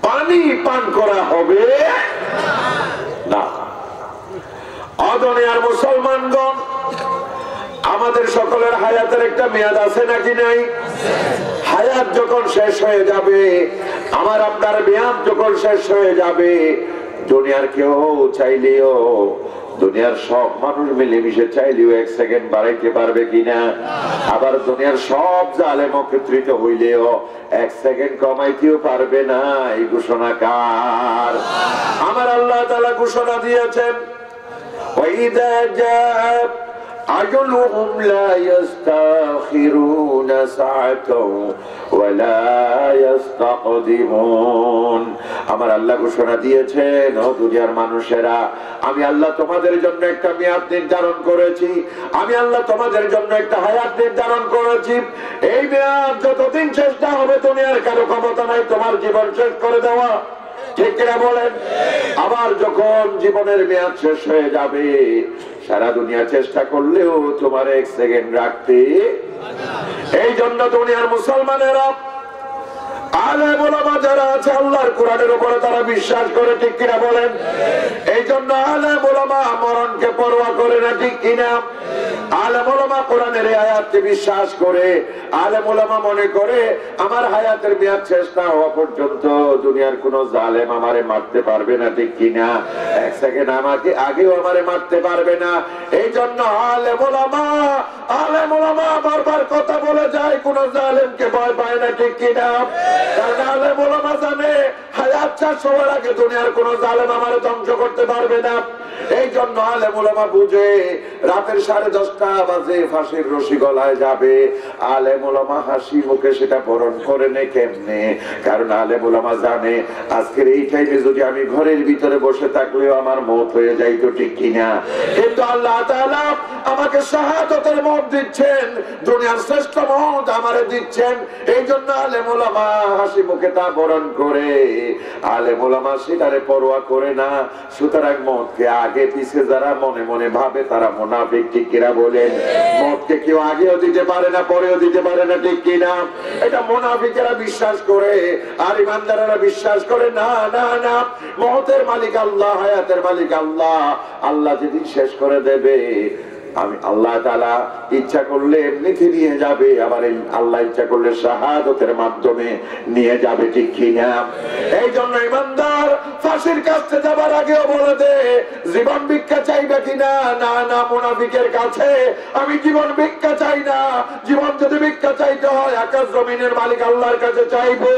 পানি পান করা হবে না। অদনিয়ার মুসলমানগণ, আমাদের সকলের হায়াতের একটা মেয়াদ আছে নাকি নাই? হায়াত যখন শেষ হয়ে যাবে, আমার আপনার মেয়াদ যখন শেষ হয়ে যাবে, দুনিয়ার কেউ চাইলেও, দুনিয়ার সব মানুষ মিলেমিশে চাইলেও এক সেকেন্ড বাড়াইতে পারবে কিনা? আবার দুনিয়ার সব জালেম একত্রিত হইলেও এক সেকেন্ড কমাইতেও পারবে না। এই ঘোষণা কার? আমার আল্লাহ তাআলা ঘোষণা দিয়েছেন, وَإِذَا جَاءَ أَجَلُهُمْ لَا يَسْتَأْخِرُونَ سَاعَةً وَلَا يَسْتَقْدِمُونَ। আমার আল্লাহ ঘোষণা দিয়েছেন, ও দুনিয়ার মানুষেরা, আমি আল্লাহ তোমাদের জন্য একটা মেয়াদ নির্ধারণ করেছি, আমি আল্লাহ তোমাদের জন্য একটা হায়াত নির্ধারণ করেছি। এই মেয়াদ যতদিন শেষ না হবে, দুনিয়ার কারো ক্ষমতা নাই তোমার জীবন শেষ করে দেওয়া। ঠিক কিনা বলেন? আবার যখন জীবনের মেয়াদ শেষ হয়ে যাবে, সারা দুনিয়া চেষ্টা করলেও তোমার এক সেকেন্ড রাখতে। এই জন্য দুনিয়ার মুসলমানেরা, আলেম ওলামা যারা আছে আল্লাহর কোরআনের উপরে তারা বিশ্বাস করে, ঠিক কিনা বলেন? এই জন্য আলেম ওলামা মরণকে পরোয়া করে না, ঠিক কিনা? আলেম ওলামা কোরআনের আয়াতকে বিশ্বাস করে, আলেম ওলামা মনে করে আমার হায়াতের মেয়াদ শেষ না হওয়া পর্যন্ত দুনিয়ার কোন জালেম আমারে মারতে পারবে না, ঠিক কিনা? এক সেকেন্ড আমাকে আগেও আমারে মারতে পারবে না। এই জন্য আলেম ওলামা বারবার কথা বলে যায়, কোন জালেমকে ভয় পায় না, ঠিক কিনা? কারণ আলেম ওলামা জানে হায়াত শেষ হওয়ার আগে দুনিয়ার কোন জালেম আমারে ধ্বংস করতে পারবে না। এই জন্য আলেম ওলামা বুঝে রাতের 10:30 বাজে ফাঁসির রশি গলায় যাবে, আলেম ওলামা হাসি মুখে সেটা বরণ করে নে। কেমনে? কারণ আলেম ওলামা জানে আজকের এই টাইমে যদি আমি ঘরের ভিতরে বসে থাকলেও আমার মওত হয়ে যাইতো, ঠিক কিনা? কিন্তু আল্লাহ তাআলা আমাকে শাহাদাতের মওত দিচ্ছেন, দুনিয়ার শ্রেষ্ঠ মওত আমারে দিচ্ছেন। এই জন্য আলেম ওলামা হাসি মুখে তা বরণ করে, আলেম ওলামা সেটারে পরোয়া করে না। সুতরাং মওতকে আগে পিছে যারা মনে মনে ভাবে তারা মুনাফিক, ঠিক কিনা বলেন? মওতকে কেউ আগেও দিতে পারে না, পরেও দিতে পারে না, ঠিক কিনা? এটা মুনাফিকেরা বিশ্বাস করে, আর ইমানদারেরা বিশ্বাস করে না। না না, মওতের মালিক আল্লাহ, হায়াতের মালিক আল্লাহ। আল্লাহ যেদিন শেষ করে দেবে, আমি আল্লাহ তাআলা ইচ্ছা করলে এমনিতে নিয়ে যাবে, আবার আল্লাহ ইচ্ছা করলে শাহাদাতের মাধ্যমে নিয়ে যাবে, ঠিক কিনা? এই জন্য ইমানদার ফাঁসির কাছে যাবার আগেও বলে দে, জীবন ভিক্ষা চাইবে কিনা? না না, মুনাফিকের কাছে আমি জীবন ভিক্ষা চাই না। জীবন যদি ভিক্ষা চাইতে হয় আকাশ জমিনের মালিক আল্লাহর কাছে চাইবো,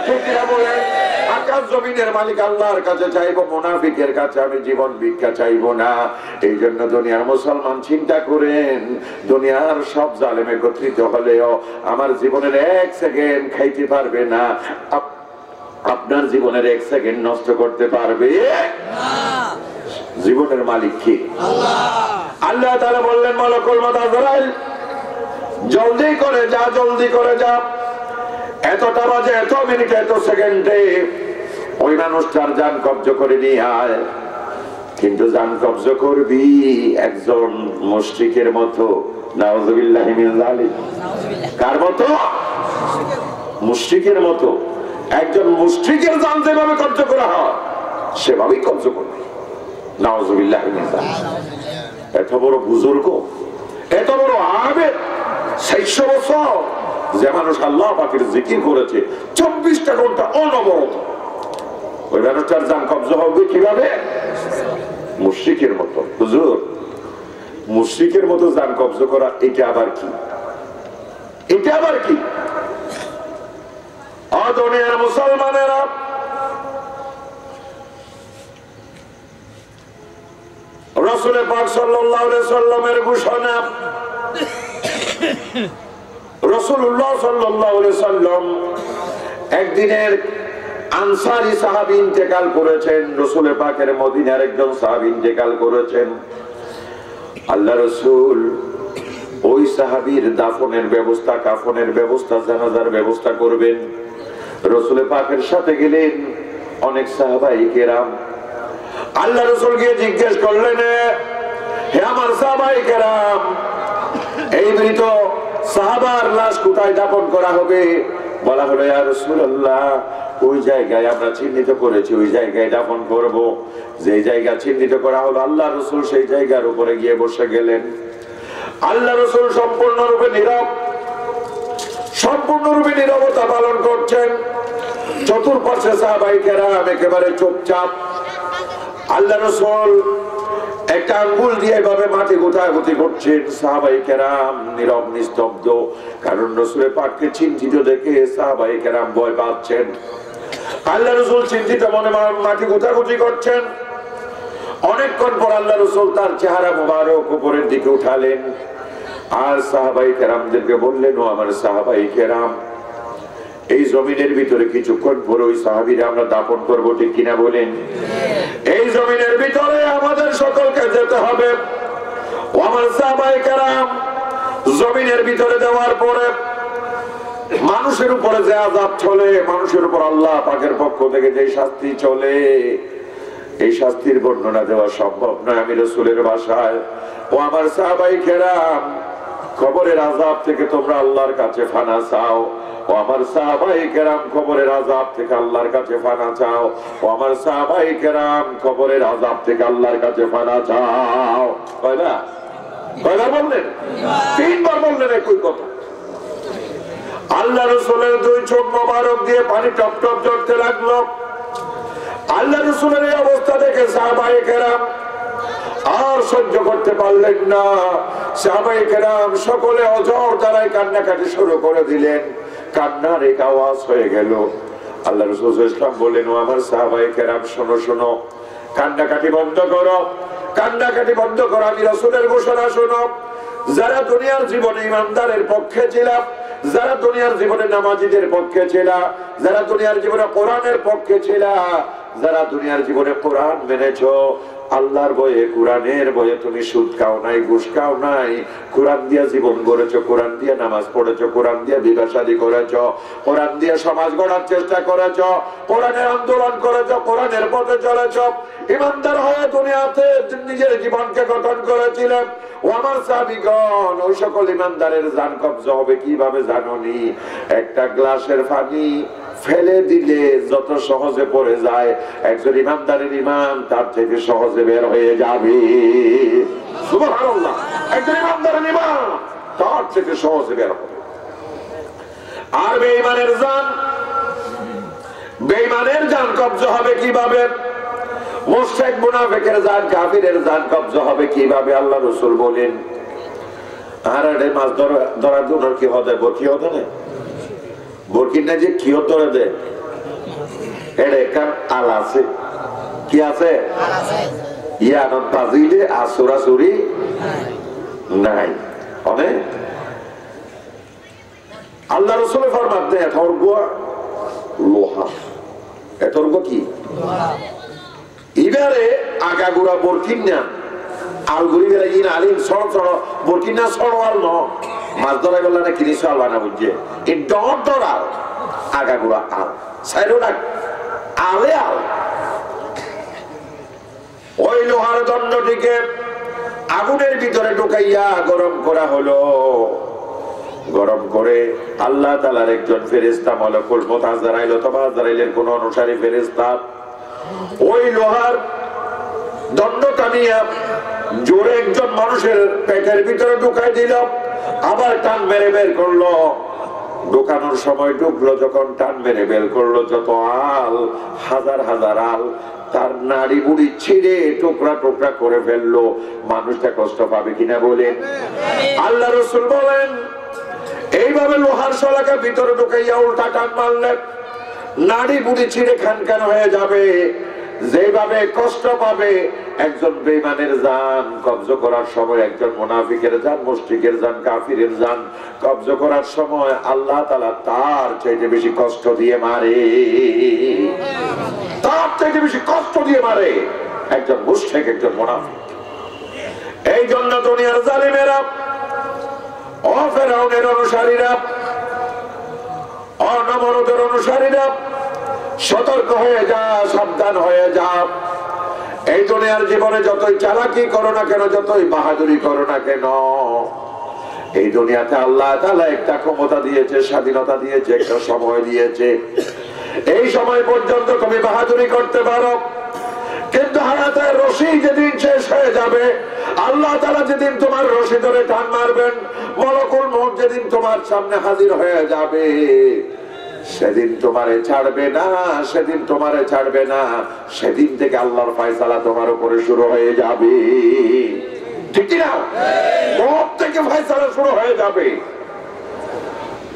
ঠিক কিনা বলেন? আকাশ জমিনের মালিক আল্লাহর কাছে চাইবো, মুনাফিকের কাছে আমি জীবন ভিক্ষা চাইবো না। এই জন্য দুনিয়ার মুসলমান চিন্তা করেন, দুনিয়ার সব জালেম একত্রিত হলেও আমার জীবনের এক সেকেন্ড খাইতে পারবে না। আপনার জীবনের এক সেকেন্ড নষ্ট করতে পারবে না। জীবনের মালিক কি? আল্লাহ। আল্লাহ তাআলা বললেন, মালাকুল মউত আজরাইল জলদি করে যা, জলদি করে যা, এতটা বাজে, এত মিনিট, এত সেকেন্ডে ওই মানুষটার জান কবজ করে নিয়ে আয়। কিন্তু জান কবজ করবি একজন মুশরিকের মতো। নাউযুবিল্লাহি মিন যালিক। কার মতো? মুশরিকের মতো। একজন মুশরিকের জান যেভাবে কবজ করা হয় সেভাবেই কবজ করবে। নাউযুবিল্লাহি মিন যালিক। এত বড় বুজুর্গ, এত বড় আবেদ, 600 বছর যে মানুষ আল্লাহ পাকের জিকির করেছে 24টা ঘন্টা অনবরত, ওই মানুষটার জান কবজ হবে কিভাবে? মুশরিকের মতো। হুজুর, মুশরিকের মতো জান কবজ করা এটা আবার কি? এটা আবার কি? দুনিয়ার মুসলমানেরা, রাসূল পাক সাল্লাল্লাহু আলাইহি সাল্লামের ঘোষণা, রাসূলুল্লাহ সাল্লাল্লাহু আলাইহি সাল্লাম একদিনের আনসারী সাহাবী ইন্তেকাল করেছেন। রাসূল পাকের মদিনার একজন সাহাবী ইন্তেকাল করেছেন। আল্লাহ রাসূল ওই সাহাবীর দাফনের ব্যবস্থা, কাফনের ব্যবস্থা, জানাজার ব্যবস্থা করবেন। রাসূল পাকের সাথে গেলেন অনেক সাহাবায়ে কেরাম। আল্লাহ রাসূল গিয়ে জিজ্ঞেস করলেন, হে আমার সাহাবায়ে কেরাম, এই মৃত সাহাবার লাশ কোথায় দাফন করা হবে? বলা হলো, ইয়া রাসূলুল্লাহ, ওই জায়গায় আমরা চিহ্নিত করেছি, ওই জায়গায় দাফন করব। যে জায়গা চিহ্নিত করা হলো, আল্লাহ রাসূল সেই জায়গার উপরে গিয়ে বসে গেলেন। আল্লাহ রাসূল সম্পূর্ণরূপে নীরব, সম্পূর্ণরূপে নীরবতা পালন করছেন। চতুর্পাশে সাহাবায়ে কেরাম একেবারে চুপচাপ। আল্লাহ রাসূল একটা আঙ্গুল দিয়ে এভাবে মাটি গোটাগুটি করছেন। সাহাবায়ে কেরাম নীরব নিস্তব্ধ, কারণ রাসূল পাককে চিন্তিত দেখে সাহাবায়ে কেরাম ভয় পাচ্ছেন। আল্লাহ রাসূল চিন্তিত মনে মাটি গোটাগুটি করছেন। অনেকক্ষণ পর আল্লাহ রাসূল তার চেহারা মোবারক উপরের দিকে উঠালেন আর সাহাবায়ে কেরামদেরকে বললেন, ও আমার সাহাবায়ে কেরাম, এই জমিনের ভিতরে কিছুক্ষণ পরে ওই সাহাবীরা আমরা দাফন করবো, ঠিক কিনা বলেন? এই জমিনের ভিতরে আমাদের সকলকে যেতে হবে। ও আমার সাহাবায়ে কেরাম, জমিনের ভিতরে দেওয়ার পরে মানুষের উপরে যে আযাব চলে, মানুষের উপর আল্লাহ পাকের পক্ষ থেকে যে শাস্তি চলে, এই শাস্তির বর্ণনা দেওয়া সম্ভব নয় আমি রাসূলের ভাষায়। ও আমার সাহাবায়ে কেরাম, কবরের আযাব থেকে তোমরা আল্লাহর কাছে ফানা চাও। ও আমার সাহাবায়ে কেরাম, কবরের আযাব থেকে আল্লাহর কাছে ফানা চাও। ও আমার সাহাবায়ে কেরাম, কবরের আযাব থেকে আল্লাহর কাছে ফানা চাও। কয়টা? কয়বার বললেন? তিনবার বললেন একই কথা। আল্লাহ রাসূলের দুই চোখ মোবারক দিয়ে পানি টপ টপ ঝরতে লাগলো। আল্লাহ রাসূলের এই অবস্থা দেখে সাহাবায়ে কেরাম আর সহ্য করতে পারলেন না। সাহাবায়ে কেরাম সকলে অঝর দ্বারাই কান্নাকাটি শুরু করে দিলেন। কান্নার এক আওয়াজ হয়ে গেল। আল্লাহ রাসূল সাল্লাল্লাহু আলাইহি ওয়াসাল্লাম বললেন, ও আমার সাহাবায়ে কেরাম, শোনো শোনো, কান্নাকাটি বন্ধ করো, কান্নাকাটি বন্ধ করো। আমি রাসূলের ঘোষণা শোনো। যারা দুনিয়ার জীবনে ইমানদারের পক্ষে ছিল, যারা দুনিয়ার জীবনে নামাজীদের পক্ষে ছিল, যারা দুনিয়ার জীবনে কোরআনের পক্ষে ছিল, যারা দুনিয়ার জীবনে কোরআন মেনেছো, আল্লাহর ভয়ে, কোরআনের ভয়ে তুমি সুদ খাও নাই, ঘুষ খাও নাই, কোরআন দিয়া জীবন গড়েছো, কোরআন দিয়া নামাজ পড়েছো, কোরআন দিয়া বিবাহ শাদী করেছো, কোরআন দিয়া সমাজ গড়ার চেষ্টা করেছো, কোরআনের আন্দোলন করেছো, কোরআনের পথে চলেছো, ইমানদার হয়ে দুনিয়াতে নিজের জীবনকে গঠন করেছিলেন। ও আমার সাহাবীগণ, ওই সকল ইমানদারের জান কবজা হবে কিভাবে জানোনি? একটা গ্লাসের পানি ফেলে দিলে যত সহজে পড়ে যায়, একজন ইমানদারের ঈমান তার থেকে সহজে বের হয়ে যাবে। সুবহানাল্লাহ, একজন ইমানদারের ঈমান তার থেকে সহজে বের হবে। আর বেঈমানের জান, বেঈমানের জান কবজা হবে কিভাবে? মুশরিক মুনাফিকের জান, কাফিরের জান কবজা হবে কিভাবে? আল্লাহ রাসূল বলেন, আর এর মাছ ধরা দুটোর কি হতে বকি হতে না, বরকির না যে কি ধরে দেয়, এর একার আল আছে, কি আছে? ইয়ানত বাজিলে আসুরাসুরি নাই। অনেক আল্লাহ রাসূলের ফরমান দেয়, এতর্গ লোহা, এতর্গ কি? এবারে আগাগুড়া বরকির না আলগুড়ি গেলে ইন আলিম সড় সড় বরকির না সড়ওয়াল ন মাছ ধরা গেল না কিনি সাল বানা বুঝছে এই ডর ডর আল আগাগুড়া আল সাইরোডা আলে আল। ওই লোহার দণ্ডটিকে আগুনের ভিতরে ঢুকাইয়া গরম করা হলো। গরম করে আল্লাহ তাআলার একজন ফেরেশতা মালাকুল মউত আজরাইল অথবা আজরাইলের কোন অনুসারী ফেরেশতা ওই লোহার দণ্ডটা নিয়ে জোরে একজন মানুষের পেটের ভিতরে ঢুকাই দিল, আবার টান মেরে বের করলো। ঢোকানোর সময় ঢুকলো, যখন টান মেরে বের করলো যত আল, হাজার হাজার আল তার নাড়ি বুড়ি ছিঁড়ে টুকরা টুকরা করে ফেললো। মানুষটা কষ্ট পাবে কিনা বলেন? আল্লাহ রাসূল বলেন এইভাবে লোহার শলাকা ভিতরে ঢুকাইয়া উল্টা টান মারলে নাড়ি বুড়ি ছিঁড়ে খানখান হয়ে যাবে। যেভাবে কষ্ট পাবে একজন বেঈমানের জান কবজ করার সময়, একজন মুনাফিকের জান, মুশরিকের জান, কাফিরের জান কবজ করার সময় আল্লাহ তাআলা তার চাইতে বেশি কষ্ট দিয়ে মারে, তার চাইতে বেশি কষ্ট দিয়ে মারে একজন মুশরিক, একজন মুনাফিক। এই জন্য দুনিয়ার জালিমেরা, ও ফেরাউনের অনুসারীরা, ও নমরুদের অনুসারীরা, সতর্ক হয়ে যা, সাবধান হয়ে যা। এই দুনিয়ার জীবনে যতই চালাকি করো না কেন, যতই বাহাদুরি করো না কেন, এই দুনিয়াতে আল্লাহ তাআলা একটা ক্ষমতা দিয়েছে, স্বাধীনতা দিয়েছে, একটা সময় দিয়েছে। এই সময় পর্যন্ত তুমি বাহাদুরি করতে পারো, কিন্তু হায়াতের রশি যেদিন শেষ হয়ে যাবে, আল্লাহ তাআলা যেদিন তোমার রশি ধরে টান মারবেন, মলকুল মউত যেদিন তোমার সামনে হাজির হয়ে যাবে, সেদিন তোমারে ছাড়বে না, সেদিন তোমারে ছাড়বে না। সেদিন থেকে আল্লাহর ফয়সালা তোমার উপরে শুরু হয়ে যাবে, ঠিক না? মউত থেকে ফয়সালা শুরু হয়ে যাবে।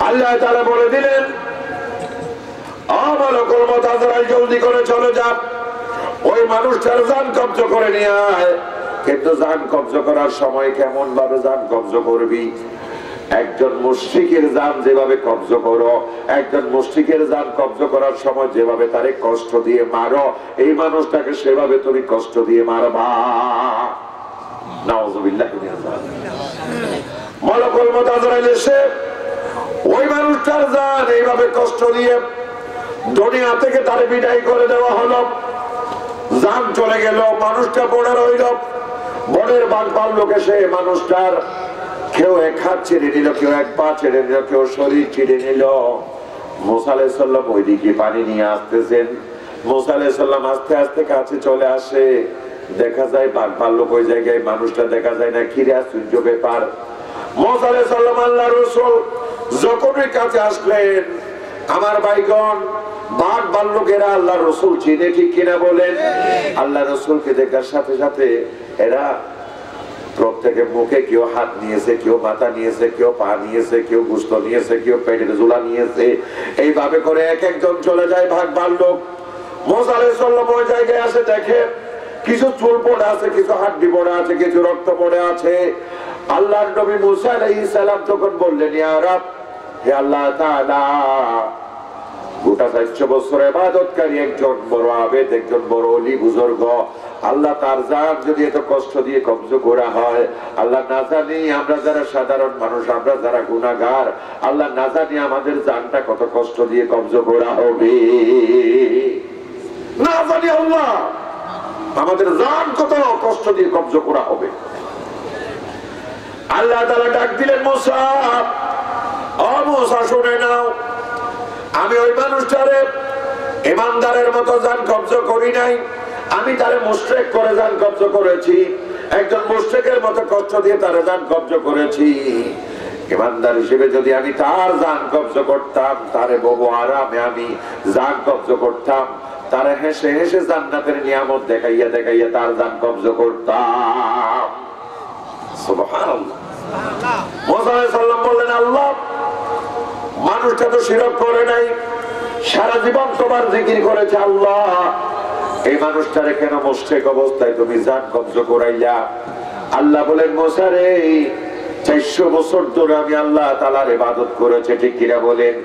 আল্লাহ তাআলা বলে দিলেন, আমালকুল মউত আজরাইল জলদি করে চলে যা, ওই মানুষটার জান কবজ করে নিয়ে আয়। কিন্তু জান কবজ করার সময় কেমন ভাবে জান কবজ করবি? একজন মুশরিকের জান যেভাবে কবজ করো, একজন মুশরিকের জান কবজ করার সময় যেভাবে তারে কষ্ট দিয়ে মারো, এই মানুষটাকে সেভাবে তুমি কষ্ট দিয়ে মারবা। নাউযুবিল্লাহ। মালাকুল মউত আজরাইল এসে ওই মানুষটার জান এইভাবে কষ্ট দিয়ে দুনিয়া থেকে তারে বিদায় করে দেওয়া হলো। জান চলে গেল, মানুষটা পড়ে রইল। বনের বাঘ ভাল্লুক এসে মানুষটার কেউ এক হাত ছেড়ে নিল, কেউ এক পা ছেড়ে নিল, কেউ শরীর ছিঁড়ে নিল। মুসা আলাইহিস সালাম ওইদিকে পানি নিয়ে আসতেছেন। মুসা আলাইহিস সালাম আস্তে আস্তে কাছে চলে আসে, দেখা যায় বাঘ ভাল্লুক ওই জায়গায়, মানুষটা দেখা যায় না। কি আশ্চর্য ব্যাপার! মুসা আলাইহিস সালাম আল্লাহর রাসূল যখনই কাছে আসলেন, আমার ভাইগণ, বাঘ ভাল্লুকেরা আল্লাহর রাসূল চিনে, ঠিক কিনা বলেন? আল্লাহর রাসূলকে দেখার সাথে সাথে এরা প্রত্যেকে মুখে কেউ হাত নিয়েছে, কেউ মাথা নিয়েছে, কেউ পা নিয়েছে, কেউ গোশত নিয়েছে, কেউ পেটের জোলা নিয়েছে। এইভাবে করে এক একজন চলে যায় বাঘ ভাল্লুক। মুসা আলাইহিস সালাম ওই জায়গায় আসে, দেখে কিছু চুল পড়ে আছে, কিছু হাড্ডি পড়ে আছে, কিছু রক্ত পড়ে আছে। আল্লাহর নবী মুসা আলাইহিস সালাম তখন বললেন, ইয়া রাব, হে আল্লাহ তাআলা, গোটা 400 বছর ইবাদতকারী একজন বড় আবেদ, একজন বড় ওলি বুজুর্গ, আল্লাহ তার জান যদি এত কষ্ট দিয়ে কবজ করা হয়, আল্লাহ না জানি আমরা যারা সাধারণ মানুষ, আমরা যারা গুনাহগার, আল্লাহ না জানি আমাদের জানটা কত কষ্ট দিয়ে কবজ করা হবে, না জানি আল্লাহ আমাদের জান কত কষ্ট দিয়ে কবজ করা হবে। আল্লাহ তাআলা ডাক দিলেন, মুসা, ও মুসা শুনে নাও, আমি ওই মানুষটারে ইমানদারের মতো জান কবজ করি নাই, আমি তারে মুশরিক করে জান কবজ করেছি। একজন মুশরিকের মতো কষ্ট দিয়ে তারে জান কবজ করেছি। ইমানদার হিসেবে যদি আমি তার জান কবজ করতাম, তারে বহু আরামে আমি জান কবজ করতাম, তারে হেসে হেসে জান্নাতের নিয়ামত দেখাইয়া দেখাইয়া তার জান কবজ করতাম। সুবহানাল্লাহ। মুসা আলাইহিস সালাম বললেন, আল্লাহ, মানুষটা তো শিরক করে নাই, সারা জীবন তোমার জিকির করেছে, আল্লাহ এই মানুষটারে কেন মুশরিক অবস্থায় তুমি জান কবজ করাইলা? আল্লাহ বলেন, মুসা রে, 400 বছর ধরে আমি আল্লাহ তাআলার ইবাদত করেছে, ঠিক কিনা বলেন?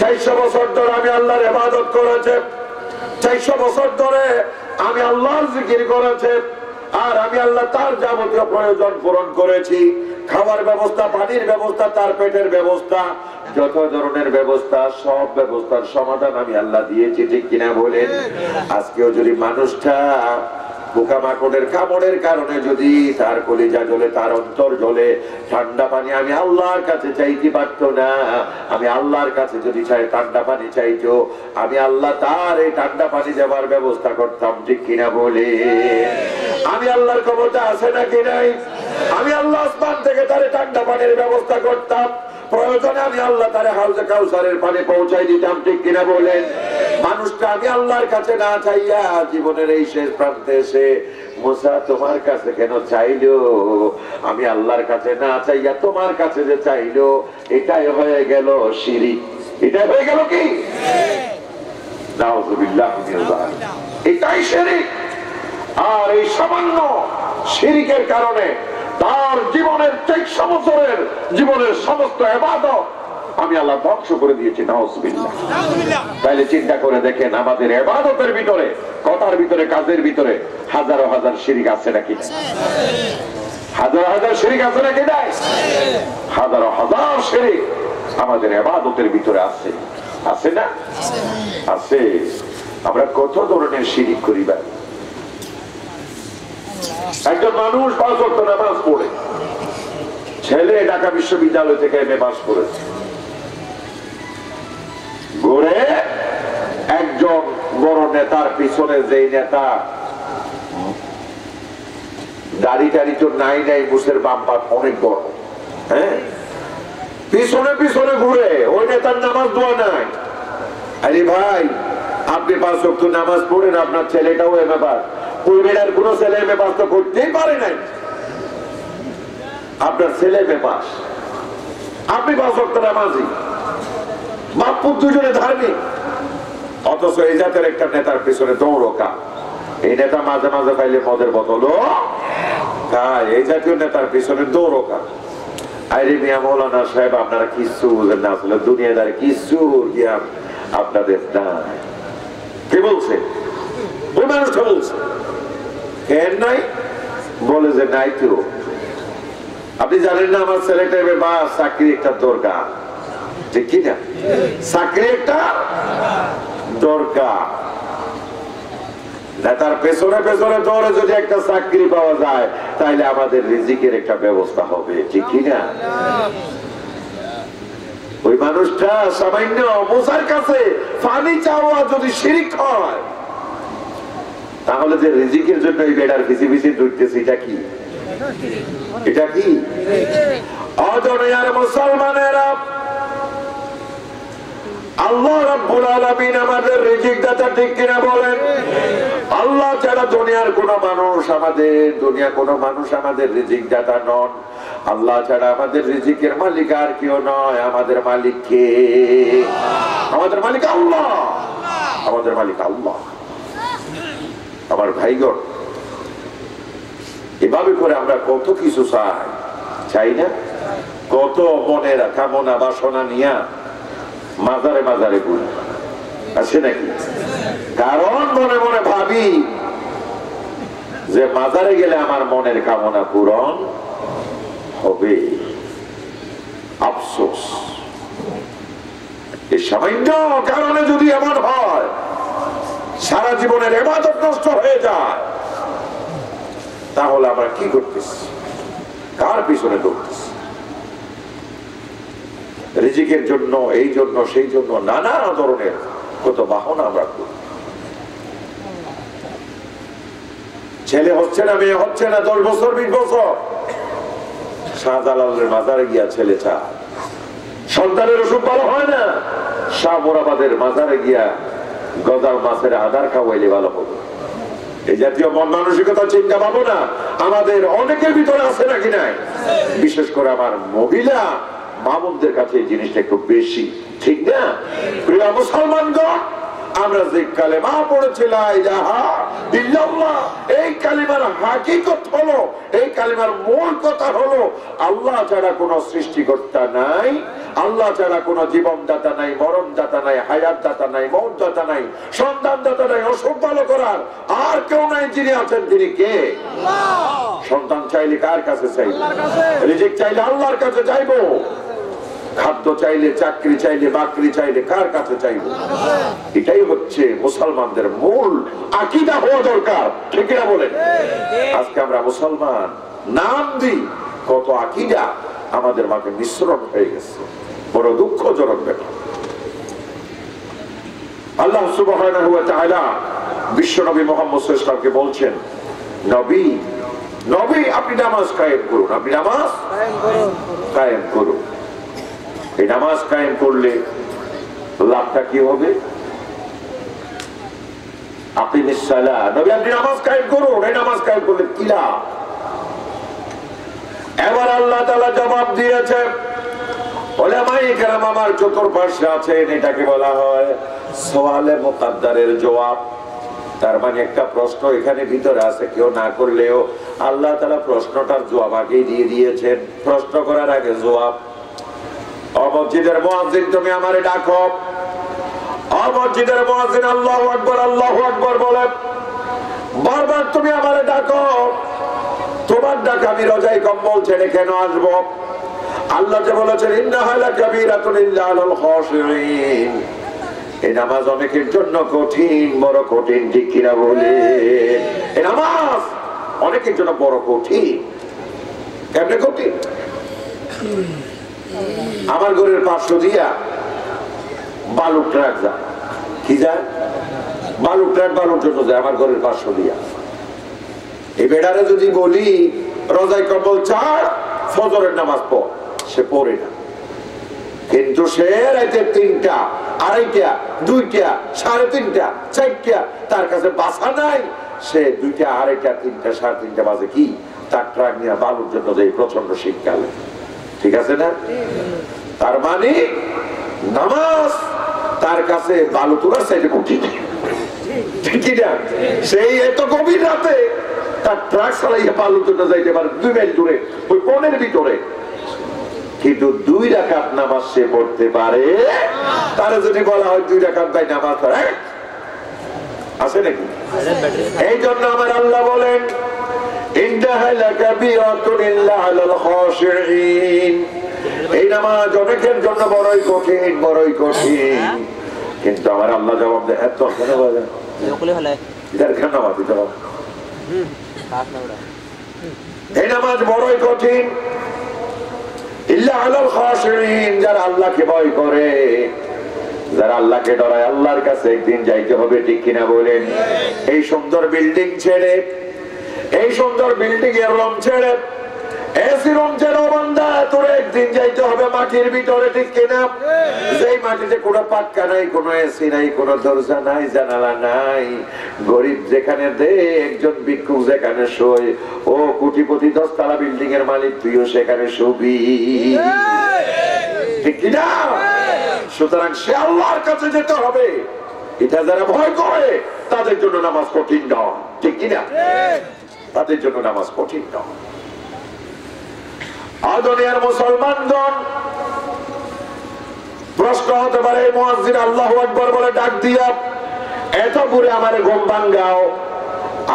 400 বছর ধরে আমি আল্লাহর ইবাদত করেছে, 400 বছর ধরে আমি আল্লাহর জিকির করেছে, আর আমি আল্লাহ তার যাবতীয় প্রয়োজন পূরণ করেছি। খাবার ব্যবস্থা, পানির ব্যবস্থা, তার পেটের ব্যবস্থা, যত ধরনের ব্যবস্থা, সব ব্যবস্থার সমাধান আমি আল্লাহ দিয়েছি, ঠিক কিনা বলেন? আজকেও যদি মানুষটা পোকামাকড়ের কামড়ের কারণে যদি তার কলিজা জ্বলে, তার অন্তর জ্বলে, ঠান্ডা পানি আমি আল্লাহর কাছে চাইতে পারতো না। আমি আল্লাহর কাছে যদি চাই ঠান্ডা পানি চাইতো, আমি আল্লাহ তার এই ঠান্ডা পানি দেওয়ার ব্যবস্থা করতাম, ঠিক কিনা বলে? আমি আল্লাহর ক্ষমতা আছে নাকি নাই? আমি আল্লাহ আসমান থেকে তার ঠান্ডা পানির ব্যবস্থা করতাম। প্রয়োজনে আমি আল্লাহ তারে হাউজে কাউসারের পানি পৌঁছাই দিতাম, ঠিক কিনা বলেন? মানুষটা আমি আল্লাহর কাছে না চাইয়া জীবনের এই শেষ প্রান্তে এসে মুসা তোমার কাছে কেন চাইলো? আমি আল্লাহর কাছে না চাইয়া তোমার কাছে যে চাইলো, এটাই হয়ে গেল শিরিক। এটাই হয়ে গেল কি? নাউযুবিল্লাহ মিনাল যালিক। এটাই শিরিক। আর এই সামান্য শিরিকের কারণে তার জীবনের 400 বছরের জীবনের সমস্ত ইবাদত আমি আল্লাহ ধ্বংস করে দিয়েছি। নাউযুবিল্লাহ। তাহলে চিন্তা করে দেখেন, আমাদের ইবাদতের ভিতরে, কথার ভিতরে, কাজের ভিতরে হাজারো হাজার শিরিক আছে নাকি? হাজার হাজার শিরিক আছে নাকি? নাই। হাজারো হাজার শিরিক আমাদের ইবাদতের ভিতরে আছে, আছে না? আছে। আমরা কত ধরনের শিরিক করি ভাই। একজন মানুষ 5 ওয়াক্ত নামাজ পড়ে, ছেলে ঢাকা বিশ্ববিদ্যালয় থেকে এমএ পাস করেছে, ঘুরে একজন বড় নেতার পিছনে, যেই নেতা দাড়ি টাড়ি তো নাই নাই, মুসের বাম পাট অনেক বড়, হ্যাঁ, পিছনে পিছনে ঘুরে, ওই নেতার নামাজ দোয়া নাই। আরে ভাই, আপনি 5 ওয়াক্ত নামাজ পড়েন, আপনার ছেলেটাও এমএ পাস, ওই বেটার কোন ছেলে এমএ পাস তো করতেই পারে নাই, আপনার ছেলে এমএ পাস, আপনি 5 ওয়াক্ত নামাজি, বাপুর দুজনে ধার্মিক, অথচ এই জাতের একটা নেতার পিছনে দৌড়কা। এই নেতা মাঝে মাঝে পাইলে মদের বোতলও খায়, এই জাতীয় নেতার পিছনে দৌড়কা। আরে মিয়া মৌলানা সাহেব, আপনারা কিচ্ছু বুঝেন না, আসলে দুনিয়াদারে কিচ্ছু জ্ঞান আপনাদের নাই। কে বলছে? ওই মানুষটা বলছে। কেন নাই? বলে যে নাই তো। আপনি জানেন না আমার ছেলেটা বা চাকরি একটা দরকার, ঠিক কিনা? চাকরি একটা দরকার। নেতার পেছনে পেছনে দৌড়ে যদি একটা চাকরি পাওয়া যায়, তাহলে আমাদের রিজিকের একটা ব্যবস্থা হবে, ঠিক কিনা? ওই মানুষটা সামান্য মুসার কাছে পানি চাওয়া যদি শিরিক হয়, তাহলে যে রিজিকের জন্য এই বেড়ার পিছি পিছি দৌড়তেছে, এটা কি? এটা কি? অজনিয়ার মুসলমানেরা, আল্লাহ রাব্বুল আলামিন আমাদের রিজিক দাতা, ঠিক কিনা বলেন? আল্লাহ ছাড়া দুনিয়ার কোন মানুষ আমাদের রিজিক দাতা নন। আল্লাহ ছাড়া আমাদের রিজিকের মালিক আর কেউ নয়। আমাদের মালিক কে? আমাদের মালিক আল্লাহ। আমাদের মালিক আল্লাহ। আমার ভাইগণ, এভাবে করে আমরা কত কিছু চাই না? কত মনের কামনা বাসনা নিয়ে মাজারে মাজারে ঘুরি, আছে নাকি? কারণ মনে মনে ভাবি যে মাজারে গেলে আমার মনের কামনা পূরণ হবে। আফসোস, এই সামান্য কারণে যদি এমন হয়, সারা জীবনের ইবাদত নষ্ট হয়ে যায়, তাহলে আমরা কি করতেছি? কার পিছনে দৌড়তেছি? রিজিকের জন্য, এই জন্য, সেই জন্য নানা ধরনের কত বাহনা আমরা করি। ছেলে হচ্ছে না, মেয়ে হচ্ছে না, 10 বছর 20 বছর, শাহজালালের মাজারে গিয়া ছেলে চায়। সন্তানের অসুখ ভালো হয় না, শাহ মোরাবাদের মাজারে গিয়া গজার মাছের আধার খাওয়াইলে ভালো হবে। এই জাতীয় মন মানসিকতা, চিন্তা ভাবনা আমাদের অনেকের ভিতরে আছে নাকি নাই? বিশেষ করে আমার মহিলা মামুনদের কাছে এই জিনিসটা একটু বেশি, ঠিক না? প্রিয় মুসলমানগণ, আমরা যে কালেমা পড়েছি লা ইলাহা ইল্লাল্লাহ, এই কালেমার হাকিকত হলো, এই কালেমার মূল কথা হলো, আল্লাহ ছাড়া কোনো সৃষ্টিকর্তা নাই, আল্লাহ ছাড়া কোনো জীবনদাতা নাই, মরণদাতা নাই, হায়াতদাতা নাই, মৌতদাতা নাই, সন্তানদাতা নাই, অসুখ ভালো করার আর কেউ নাই। যিনি আছেন তিনি কে? আল্লাহ। সন্তান চাইলে কার কাছে চাইবো? রিজিক চাইলে আল্লাহর কাছে চাইবো। খাদ্য চাইলে, চাকরি চাইলে, বাকরি চাইলে কার কাছে চাইবো? এটাই হচ্ছে মুসলমানদের মূল আকীদা হওয়া দরকার, ঠিক না বলেন? আজকে আমরা মুসলমান নাম দিই, কত আকীদা আমাদের মাঝে মিশ্রণ হয়ে গেছে। বড় দুঃখজনক ব্যাপার। আল্লাহ সুবহানাহু ওয়া তাআলা বিশ্বনবী মুহাম্মদ সাল্লাল্লাহু আলাইহি ওয়াসাল্লামকে বলছেন, নবী, নবী আপনি নামাজ কায়েম করুন, আপনি নামাজ কায়েম করুন। এই নামাজ কায়েম করলে লাভটা কি হবে? আকিমিস সালাহ, নবী আপনি নামাজ কায়েম করুন, এই নামাজ কায়েম করলে কি লাভ? এবার আল্লাহ তাআলা জবাব দিয়েছে, উলামায়ে কেরাম আমার চতুর্পাশে আছেন, এটাকে বলা হয় সওয়ালে মুকাদ্দারের জবাব। তার মানে একটা প্রশ্ন এখানে ভিতরে আছে, কেউ না করলেও আল্লাহ তাআলা প্রশ্নটার জবাব আগেই দিয়ে দিয়েছেন। প্রশ্ন করার আগে জবাব। ও মসজিদের মুয়াজ্জিন তুমি আমারে ডাকো, ও মসজিদের মুয়াজ্জিন আল্লাহু আকবার বলে বারবার তুমি আমারে ডাকো, তোমার ডাক আমি রজাই কম্বল ছেড়ে কেন আসবো? আল্লাহ যে বলেছেন ইন্নাহা লাকাবীরাতুন ইল্লা আলাল খাশিঈন, এই নামাজ অনেকের জন্য কঠিন, বড় কঠিন, ঠিক কিনা বলে? এই নামাজ অনেকের জন্য বড় কঠিন। কেমনে কঠিন? আমার ঘরের পার্শ্ব দিয়া বালু ট্রাক যায়, কি যায়? বালু ট্রাক বালুর জন্য যায় আমার ঘরের পার্শ্ব দিয়া। এই বেড়ারে যদি বলি রোজায় কম্বল ছাড়, ফজরের নামাজ পড়, সে পড়ে না। কিন্তু সে রাইতে 3টা, 2:30, 2টা, 3:30, 4টা, তার কাছে বাসা নাই, সে 2টা, 2:30, 3টা, 3:30 বাজে কি তার ট্রাক নিয়ে বালুর জন্য যায় প্রচন্ড শীতকালে। ঠিক আছে না? তার মানে নামাজ তার কাছে বালু তোলার চাইতে কঠিন, ঠিক না? সেই এত গভীর রাতে তার ট্রাক চালাইয়া বালুর জন্য যাইতে পারে 2 মাইল দূরে, ওই বনের ভিতরে, কিন্তু 2 রাকাত নামাজ সে পড়তে পারে। তার যদি বলা হয় 2 রাকাত ভাই নামাজ পড়ে, আছে নাকি? এই জন্য আমার আল্লাহ বলেন ইন্নাহা লাকাবীরাতুন ইল্লা আলাল খাশিঈন, এই নামাজ অনেকের জন্য বড়ই কঠিন, বড়ই কঠিন। কিন্তু আমার আল্লাহ জবাব দেয় এত কেন বলেন নামাজ দিতে হবে, এই নামাজ বড়ই কঠিন। ইল্লা আলাল খাশিঈন, যারা আল্লাহকে ভয় করে, যারা আল্লাহকে ডরায়, আল্লাহর কাছে একদিন যাইতে হবে, ঠিক কিনা বলেন? এই সুন্দর বিল্ডিং ছেড়ে, এই সুন্দর বিল্ডিং এর রং ছেড়ে, এসি রুম ছেড়ে বান্দা তোর একদিন যাইতে হবে মাটির ভিতরে, ঠিক কিনা? যেই মাটিতে কোনো পাক্কা নাই, কোনো এসি নাই, কোনো দরজা নাই, জানালা নাই, গরিব যেখানে দে, একজন ভিক্ষুক যেখানে শোয়, ও কোটিপতি 10 তলা বিল্ডিং এর মালিক তুইও সেখানে শুবি, ঠিক কিনা? সুতরাং সে আল্লাহর কাছে যেতে হবে। এটা যারা ভয় করে তাদের জন্য নামাজ কঠিন নয়, ঠিক কিনা? তাদের জন্য নামাজ কঠিন নয়। আদরিয়ার মুসলমানগণ, প্রশ্ন হতে পারে মুয়াজ্জিন আল্লাহু আকবার বলে ডাক দিয়া এত করে আমারে ঘুম ভাঙ্গাও,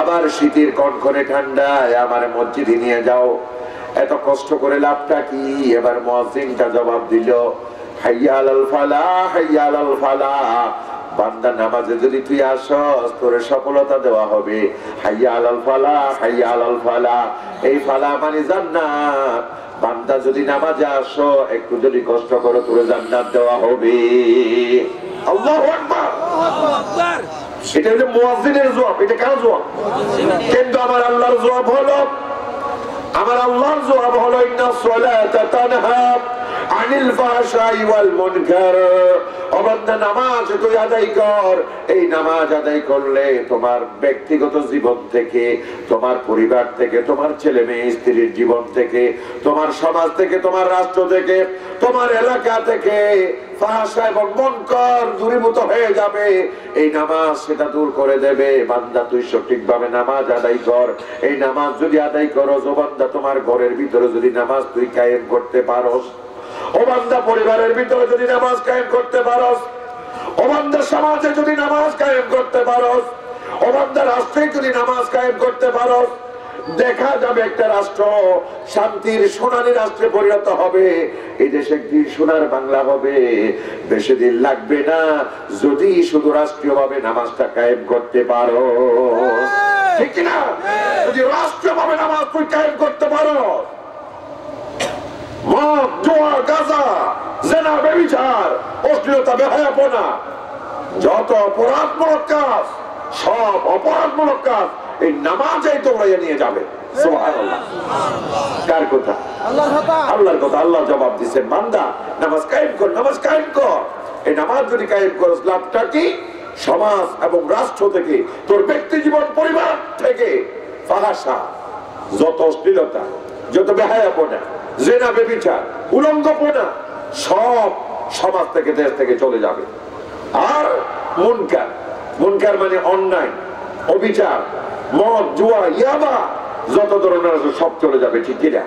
আবার শীতের কনকনে ঠান্ডায় আমার মসজিদে নিয়ে যাও, এত কষ্ট করে লাভটা কি? এবার মুয়াজ্জিনটা জবাব দিল হাইয়া আলাল ফালাহ, হাইয়া আলাল ফালাহ, বান্দা নামাজে যদি তুই আসস তোর সফলতা দেওয়া হবে। হাইয়া আলাল ফালাহ, হাইয়া আলাল ফালাহ, এই ফালাহ মানে জান্নাত। বান্দা যদি নামাজে আসো, একটু যদি কষ্ট করো, তোর জান্নাত দেওয়া হবে। আল্লাহু আকবার, আল্লাহু আকবার। এটা হলো মুয়াজ্জিনের জবাব। এটা কার জবাব? কিন্তু আমার আল্লাহর জবাব হলো, আমার আল্লাহর জবাব হলো ইন্নাস সালাতা তানহা আনিল ফাহশাই ওয়াল মুনকার। ও বান্দা নামাজ তুই আদায় কর, এই নামাজ আদায় করলে তোমার ব্যক্তিগত জীবন থেকে, তোমার পরিবার থেকে, তোমার ছেলে মেয়ে স্ত্রীর জীবন থেকে, তোমার সমাজ থেকে, তোমার রাষ্ট্র থেকে, তোমার এলাকা থেকে ফাহশা এবং মুনকার দূরীভূত হয়ে যাবে। এই নামাজ সেটা দূর করে দেবে। বান্দা তুই সঠিকভাবে নামাজ আদায় কর। এই নামাজ যদি আদায় করো, ও বান্দা তোমার ঘরের ভিতরে যদি নামাজ তুই কায়েম করতে পারোস, ও বান্দা পরিবারের ভিতরে যদি নামাজ কায়েম করতে পারোস, ও বান্দা সমাজে যদি নামাজ কায়েম করতে পারোস, ও বান্দা রাষ্ট্রে যদি নামাজ কায়েম করতে পারোস, দেখা যাবে একটা রাষ্ট্র শান্তির সোনালী রাষ্ট্রে পরিণত হবে। এই দেশে একদিন সোনার বাংলা হবে। বেশি দিন লাগবে না যদি শুধু রাষ্ট্রীয়ভাবে নামাজটা কায়েম করতে পারো, ঠিক না? যদি রাষ্ট্রীয়ভাবে নামাজ তুই কায়েম করতে পারো, মদ, জুয়া, গাঁজা, জেনা, ব্যভিচার, অশ্লীলতা, বেহায়াপনা, যত অপরাধমূলক কাজ, সব অপরাধমূলক কাজ এই নামাজেই তোমরা নিয়ে যাবে। সুবহানাল্লাহ। কার কথা? আল্লাহর কথা। আল্লাহ জবাব দিচ্ছেন, বান্দা নামাজ কায়েম কর, নামাজ কায়েম কর। এই নামাজ যদি কায়েম করস, লাভটা কি? সমাজ এবং রাষ্ট্র থেকে, তোর ব্যক্তি জীবন, পরিবার থেকে ফাহাশা, যত অশ্লীলতা, যত বেহায়াপনা, জিনা, ব্যভিচার, উলঙ্গপনা সব সমাজ থেকে, দেশ থেকে চলে যাবে। আর মুনকার, মুনকার মানে অন্যায়, অবিচার, মদ, জুয়া, ইয়াবা, যত ধরনের আছে সব চলে যাবে। ঠিক কিনা?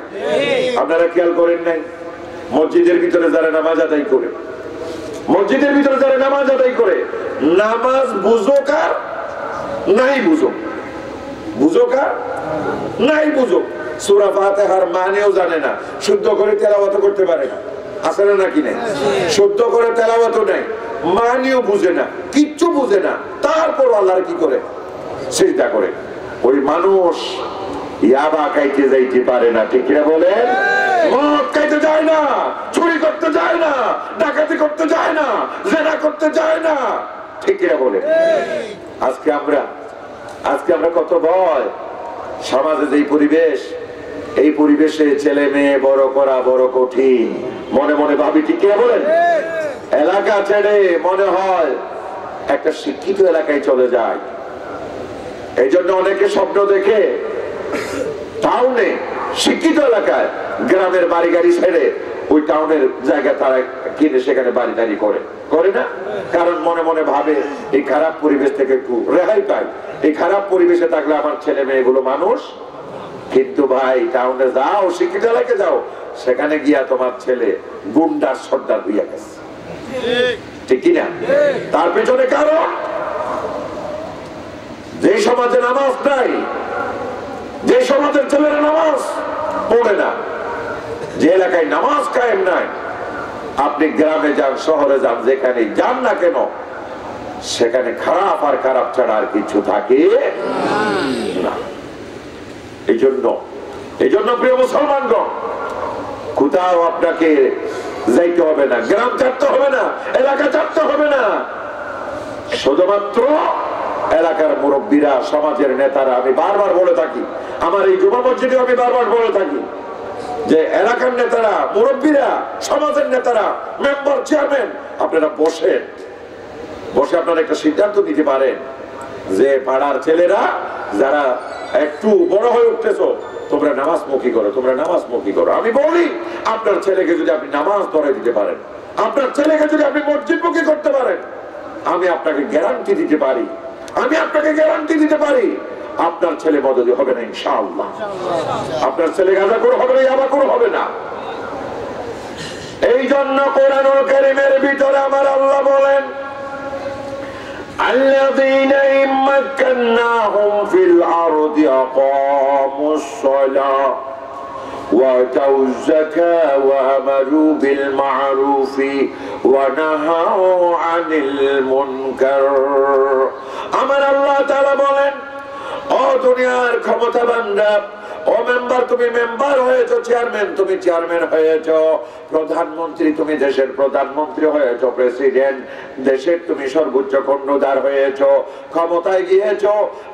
আপনারা খেয়াল করেন নাই, মসজিদের ভিতরে যারা নামাজ আদায় করে, মসজিদের ভিতরে যারা নামাজ আদায় করে, নামাজ বুঝো কার নাই বুঝো, বুঝো কার নাই বুঝো, সূরা ফাতিহার মানেও জানে না, শুদ্ধ করে তেলাওয়াত করতে পারে না, আছে না নাকি নাই? শুদ্ধ করে তেলাওয়াতও নাই, মানেও বুঝে না, কিচ্ছু বুঝে না, তারপর আল্লাহর কি করে? সিজদা করে। ওই মানুষ ইয়াবা খাইতে যাইতে পারে না। ঠিক কিনা বলেন? মদ খাইতে যায় না, চুরি করতে যায় না, ডাকাতি করতে যায় না, জেনা করতে যায় না। ঠিক কিনা বলেন? আজকে আমরা কত ভয়, সমাজে যে পরিবেশ, এই পরিবেশে ছেলে মেয়ে বড় করা বড় কঠিন। মনে মনে ভাবি, ঠিক কিনা বলেন? এলাকা ছেড়ে মনে হয় একটা শিক্ষিত এলাকায় চলে যায়। এই জন্য অনেকে স্বপ্ন দেখে টাউনে, শিক্ষিত এলাকায়, গ্রামের বাড়ি গাড়ি ছেড়ে ওই টাউনের জায়গা তারা কিনে সেখানে বাড়ি দাঁড়ি করে না? কারণ মনে মনে ভাবে এই খারাপ পরিবেশ থেকে একটু রেহাই পাই, এই খারাপ পরিবেশে থাকলে আমার ছেলে মেয়েগুলো মানুষ। কিন্তু ভাই, টাউনে যাও, শিক্ষিত এলাকায় যাও, সেখানে গিয়া তোমার ছেলে গুন্ডার সর্দার হইয়া গেছে। ঠিক কিনা? তার পেছনে কারণ, যে সমাজে নামাজ নাই, যে সমাজের ছেলেরা নামাজ পড়ে না, যে এলাকায় নামাজ কায়েম নাই, আপনি গ্রামে যান, শহরে যান, যেখানে যান না কেন, সেখানে খারাপ আর খারাপ ছাড়া আর কিছু থাকে না। এই জন্য প্রিয় মুসলমানগণ, কোথাও আপনাকে যাইতে হবে না, গ্রাম ছাড়তে হবে না, এলাকা ছাড়তে হবে না। শুধুমাত্র এলাকার মুরব্বীরা, সমাজের নেতারা, আমি বারবার বলে থাকি, আমার এই জুমা মসজিদে আমি বারবার বলে থাকি যে এলাকার নেতারা, মুরব্বীরা, সমাজের নেতারা, মেম্বার, চেয়ারম্যান, আপনারা বসে আপনারা একটা সিদ্ধান্ত নিতে পারেন যে পাড়ার ছেলেরা যারা একটু বড় হয়ে উঠতেছো, তোমরা নামাজমুখী করো, তোমরা নামাজমুখী করো। আমি বলি, আপনার ছেলেকে যদি আপনি নামাজ ধরে দিতে পারেন, আপনার ছেলেকে যদি আপনি মসজিদমুখী করতে পারেন, আমি আপনাকে গ্যারান্টি দিতে পারি, আপনার ছেলে বদলি হবে না ইনশাআল্লাহ। আপনার ছেলে গাঁজাখোর হবে না, ইয়াবাখোর হবে না। এই জন্য কোরআনুল কারীমের ভিতরে আমার আল্লাহ বলেন, الذين إن مكناهم في الأرض أقاموا الصلاة وآتوا الزكاة وأمروا بالمعروف ونهوا عن المنكر। আমার আল্লাহ তাআলা বলেন, ও দুনিয়ার ক্ষমতাবানরা, ও মেম্বার, তুমি মেম্বার হয়েছো, চেয়ারম্যান তুমি চেয়ারম্যান হয়েছো, প্রধানমন্ত্রী তুমি দেশের প্রধানমন্ত্রী হয়েছো, প্রেসিডেন্ট দেশের তুমি সর্বোচ্চ কর্ণধার হয়েছো, ক্ষমতায় গিয়েছো।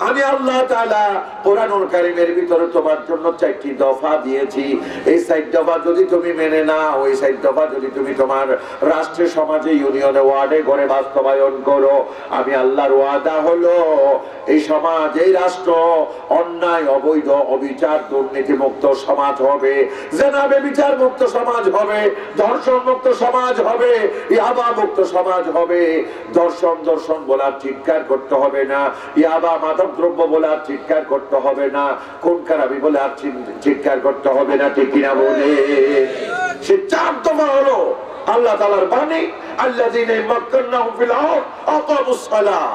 আমি আল্লাহ তাআলা কোরআনুল কারীমের ভিতরে তোমার জন্য 4টি দফা দিয়েছি। এই 4 দফা যদি তুমি মেনে নাও, ওই 4 দফা যদি তুমি তোমার রাষ্ট্রে, সমাজে, ইউনিয়নে, ওয়ার্ডে, ঘরে বাস্তবায়ন করো, আমি আল্লাহর ওয়াদা হলো এই সমাজ, এই রাষ্ট্র অন্যায়, অবৈধ, অবিচার, দুর্নীতি মুক্ত সমাজ হবে, জেনা ব্যভিচার মুক্ত সমাজ হবে, ধর্ষণ মুক্ত সমাজ হবে, ইয়াবা মুক্ত সমাজ হবে। দর্শন বলার চিৎকার করতে হবে না, ইয়াবা মাদক দ্রব্য বলে আর চিৎকার করতে হবে না, কোন খারাপি বলে আর চিৎকার করতে হবে না। ঠিক কিনা বলে? সে 4 দফা হলো আল্লাহ তাআলার বাণী, আল্লাযীনা মাক্কান্নাহুম ফিল আরদ আকামুস সালাহ।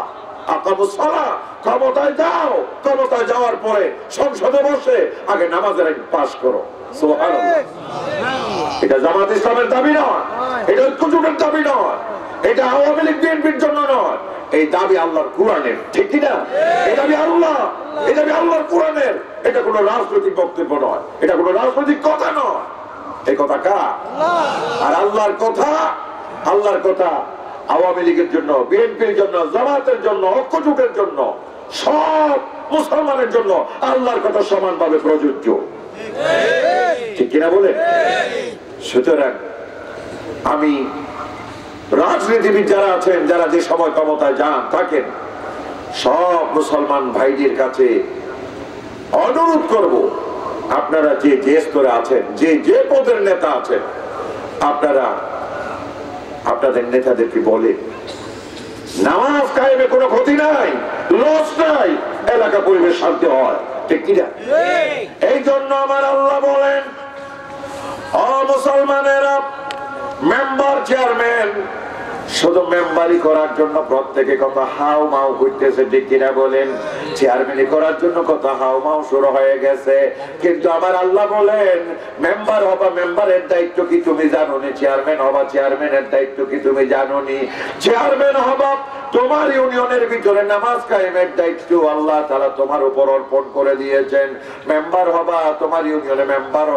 ক্ষমতায় যাও, ক্ষমতায় যাওয়ার পরে সংসদে বসে আগে নামাজের আইন পাস করো। সুবহানাল্লাহ। এটা জামাত ইসলামের দাবি নয়, এটা ঐক্যজোটের দাবি নয়, এটা আওয়ামী লীগ বিএনপির জন্য নয়, এই দাবি আল্লাহর কোরআনের। ঠিক কিনা? এই দাবি আল্লাহর কোরআনের। এটা কোনো রাজনৈতিক বক্তব্য নয়, এটা কোনো রাজনৈতিক কথা নয়। এই কথা কার? আর আল্লাহর কথা আওয়ামী লীগের জন্য, বিএনপির জন্য, জামাতের জন্য, ঐক্যজোটের জন্য, সব মুসলমানের জন্য আল্লাহর কথা সমানভাবে প্রযোজ্য, ঠিক কিনা বলেন? সুতরাং আমি রাজনীতিবিদ যারা আছেন, যারা যে সময় ক্ষমতায় যান থাকেন, সব মুসলমান ভাইদের কাছে অনুরোধ করব, আপনারা যে যে স্তরে আছেন, যে যে পদের নেতা আছেন, আপনারা আপনাদের নেতাদেরকে বলেন নামাজ কায়েমে কোনো ক্ষতি নাই, লস নাই, এলাকা পরিবেশ শান্তি হয়, ঠিক কিনা? এই জন্য আমার আল্লাহ বলেন, ও মুসলমানেরা, মেম্বার চেয়ারম্যান শুধু মেম্বারি করার জন্য প্রত্যেকে কত হাউ মাউ করতেছে, ঠিক কিনা বলেন? চেয়ারম্যানি করার জন্য কত হাউ মাউ শুরু হয়ে গেছে, কিন্তু আমার আল্লাহ বলেন মেম্বার হবা, মেম্বারের দায়িত্ব কি তুমি জানো নি? চেয়ারম্যান হবা, চেয়ারম্যানের দায়িত্ব কি তুমি জানো নি? চেয়ারম্যান হবা, তোমার ইউনিয়নের ভিতরে নামাজ কায়েমের দায়িত্ব আল্লাহ তাআলা তোমার উপর অর্পণ করে দিয়েছেন। মেম্বার হবা, তোমার ইউনিয়নে মেম্বার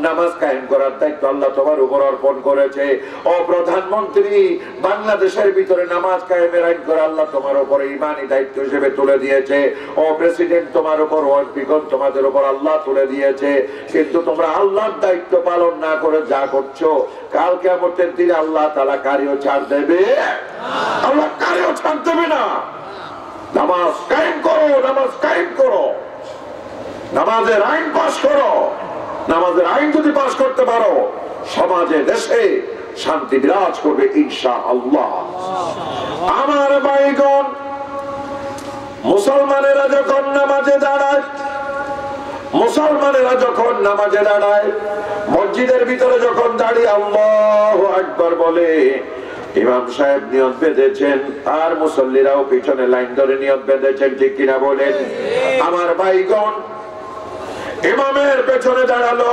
নামাজ কায়েম করার দায়িত্ব আল্লাহ তোমার উপর অর্পণ করেছে। ও প্রধানমন্ত্রী, বাংলাদেশের ভিতরে নামাজ কায়েমের আইন করে আল্লাহ তোমার উপর ইমানি দায়িত্ব হিসেবে তুলে দিয়েছে। ও প্রেসিডেন্ট, তোমার উপর ওয়াজিবন তোমাদের উপর আল্লাহ তুলে দিয়েছে, কিন্তু তোমরা আল্লাহর দায়িত্ব পালন না করে যা করছো, কাল কিয়ামতের দিনে আল্লাহ তাআলা কারিও ছাড় দেবে? আল্লাহ কারিও ছাড় দেবে না। নামাজ কায়েম করো, নামাজ কায়েম করো, নামাজের আইন পাস করো। নামাজের আইন যদি পাস করতে পারো, সমাজে দেশে শান্তি বিরাজ করবে ইনশাআল্লাহ। আমার ভাইগণ, মুসলমানেরা যখন নামাজে দাঁড়ায়, মুসলমানেরা যখন নামাজে দাঁড়ায়, মসজিদের ভিতরে যখন দাঁড়িয়ে আল্লাহু আকবার বলে, ইমাম সাহেব নিয়ত বেঁধেছেন আর মুসল্লিরাও পিছনে লাইন ধরে নিয়ত বেঁধেছেন, ঠিক কিনা বলেন? আমার ভাইগণ, ইমামের পেছনে দাঁড়ালো,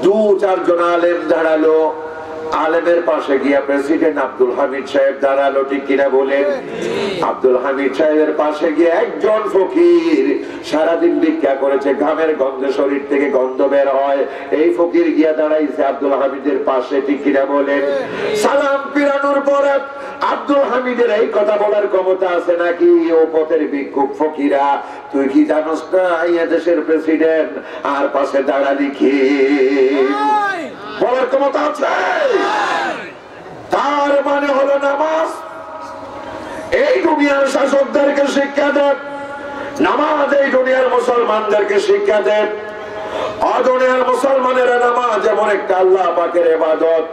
দু চারজন আলেম দাঁড়ালো, আলেমের পাশে গিয়া প্রেসিডেন্ট আব্দুল হামিদ সাহেব দাঁড়ালো, ঠিক কিনা বলেন? আব্দুল হামিদ সাহেবের পাশে গিয়ে একজন ফকির সারাদিন ভিক্ষা করেছে, ঘামের গন্ধে শরীর থেকে গন্ধ বের হয়, এই ফকির গিয়া দাঁড়াইছে আব্দুল হামিদের পাশে, ঠিক কিনা বলেন? সালাম ফিরানোর পরে আব্দুল হামিদের এই কথা বলার ক্ষমতা আছে নাকি? ও পথের ভিক্ষুক ফকিরা, তুই কি জানোস না এই দেশের প্রেসিডেন্ট আর পাশে দাঁড়ালি কি? বলার ক্ষমতা আছে? তার মানে হলো নামাজ এই দুনিয়ার শাসকদেরকে শিক্ষা দেয়, নামাজ এই দুনিয়ার মুসলমানদেরকে শিক্ষা দেয়। অদুনিয়ার মুসলমানেরা নামাজ এমন একটা আল্লাহ পাকের ইবাদত,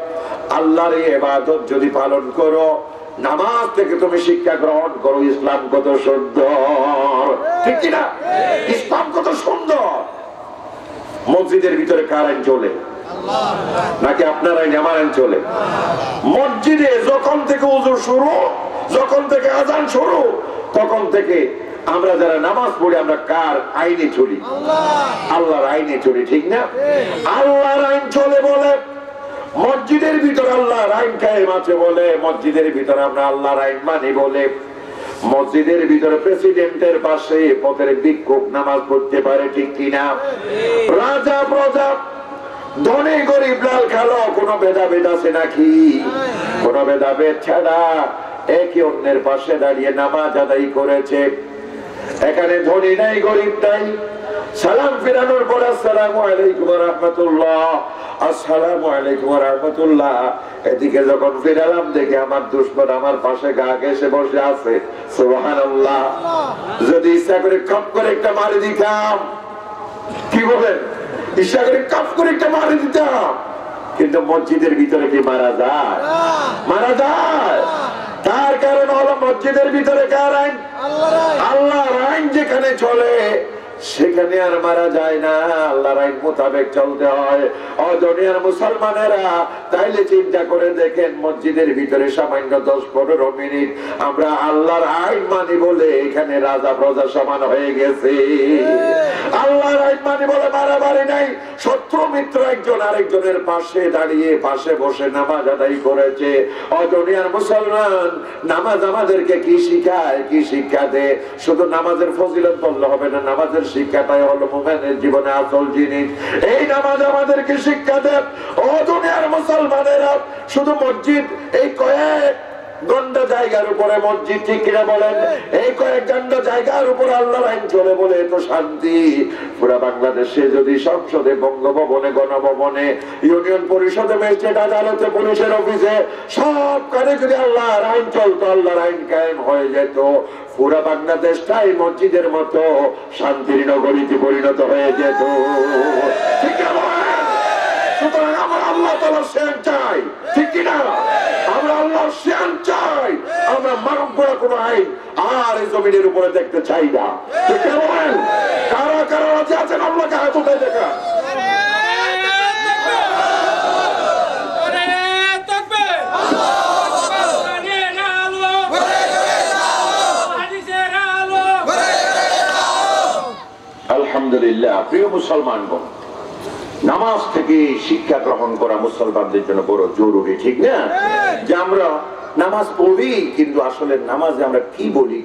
আল্লাহর এই ইবাদত যদি পালন করো, নামাজ থেকে তুমি শিক্ষা গ্রহণ করো ইসলাম কত সুন্দর, ঠিক কিনা? ইসলাম কত সুন্দর। মসজিদের ভিতরে কার আইন চলে? নাকি আপনার আইন আমার আইন চলে? মসজিদে যখন থেকে ওযু শুরু, যখন থেকে আযান শুরু, তখন থেকে আমরা যারা নামাজ পড়ি, আমরা কার আইনে চলি? আল্লাহর আইনে চলি, ঠিক না? আল্লাহর আইন চলে বলে মসজিদের ভিতরে আল্লাহর আইন কায়েম আছে বলে মসজিদের ভিতরে আমরা আল্লাহর আইন মানি বলে মসজিদের ভিতরে প্রেসিডেন্টের পাশে পথের ভিক্ষুক নামাজ পড়তে পারে, ঠিক কিনা? রাজা প্রজা, ধনী গরিব, লাল কালো কোনো ভেদাভেদ আছে নাকি? কোনো ভেদাভেদ ছাড়া একে অন্যের পাশে দাঁড়িয়ে নামাজ আদায় করেছে। এখানে ধনী নাই, গরিব নাই। সালাম ফিরানোর পর আসসালামু আলাইকুম ওয়া রাহমাতুল্লাহ, আসসালামু আলাইকুম ওয়া রাহমাতুল্লাহ। এদিকে যখন ফিরালাম দেখে আমার দুশমন আমার পাশে গা ঘেঁষে বসে আছে, সুবহানাল্লাহ। যদি ইচ্ছা করে খপ করে একটা মারি দিতাম, কি বলেন? ইচ্ছা করে কাপ করে একটা মারি দিতাম, কিন্তু মসজিদের ভিতরে কি মারা যায়? মারা যায়। তার কারণ হলো মসজিদের ভিতরে কার আইন? আল্লাহর আইন যেখানে চলে সেখানে আর মারা যায় না, আল্লাহর আইন মোতাবেক চলতে হয়। অদুনিয়ার মুসলমানেরা তাইলে চিন্তা করে দেখেন, মসজিদের ভিতরে সামান্য 10-15 মিনিট আমরা আল্লাহর আইন মানি বলে এখানে রাজা প্রজা সমান হয়ে গেছে। আল্লাহর আইন মানি বলে মারামারি নাই, শত্রু মিত্র একজন আরেকজনের পাশে দাঁড়িয়ে পাশে বসে নামাজ আদায় করেছে। অদুনিয়ার মুসলমান নামাজ আমাদেরকে কি শিখায়, কি শিক্ষা দেয়? শুধু নামাজের ফজিলত বললে হবে না, নামাজের শিক্ষাটাই হলো মুমিনের জীবনে আসল জিনিস। এই নামাজ আমাদেরকে শিক্ষা দেয়। ও দুনিয়ার মুসলমানেরা, শুধু মসজিদ এই কয়েক গন্ড জায়গার উপরে মসজিদ, ঠিক কিনা বলেন? এই কয়েক গন্ড জায়গার উপরে আল্লাহর আইন চলে বলে এত শান্তি। পুরা বাংলাদেশে যদি সংসদে, বঙ্গভবনে, গণভবনে, ইউনিয়ন পরিষদে, ম্যাজিস্ট্রেট আদালতে, পুলিশের অফিসে সবখানে যদি আল্লাহর আইন চলতো, আল্লাহর আইন কায়েম হয়ে যেত, পুরা বাংলাদেশটাই মসজিদের মতো শান্তির নগরীতে পরিণত হয়ে যেত। ঠিক না? সুতরাং আমরা আল্লাহ তাআলার শান চাই, ঠিক কিনা? আমরা আল্লাহর শান চাই। আমরা মানব গড়া কোনো আইন আর এই জমিনের উপরে দেখতে চাই না, ঠিক না বলেন? কারা কারা রাজি আছেন আল্লাহকে হাত উঠায় দেখা? আলহামদুলিল্লাহ। প্রিয় মুসলমানগণ, নামাজ থেকে শিক্ষা গ্রহণ করা মুসলমানদের জন্য বড় জরুরি, ঠিক না? যে আমরা নামাজ পড়ি কিন্তু আসলে নামাজে আমরা কি বলি,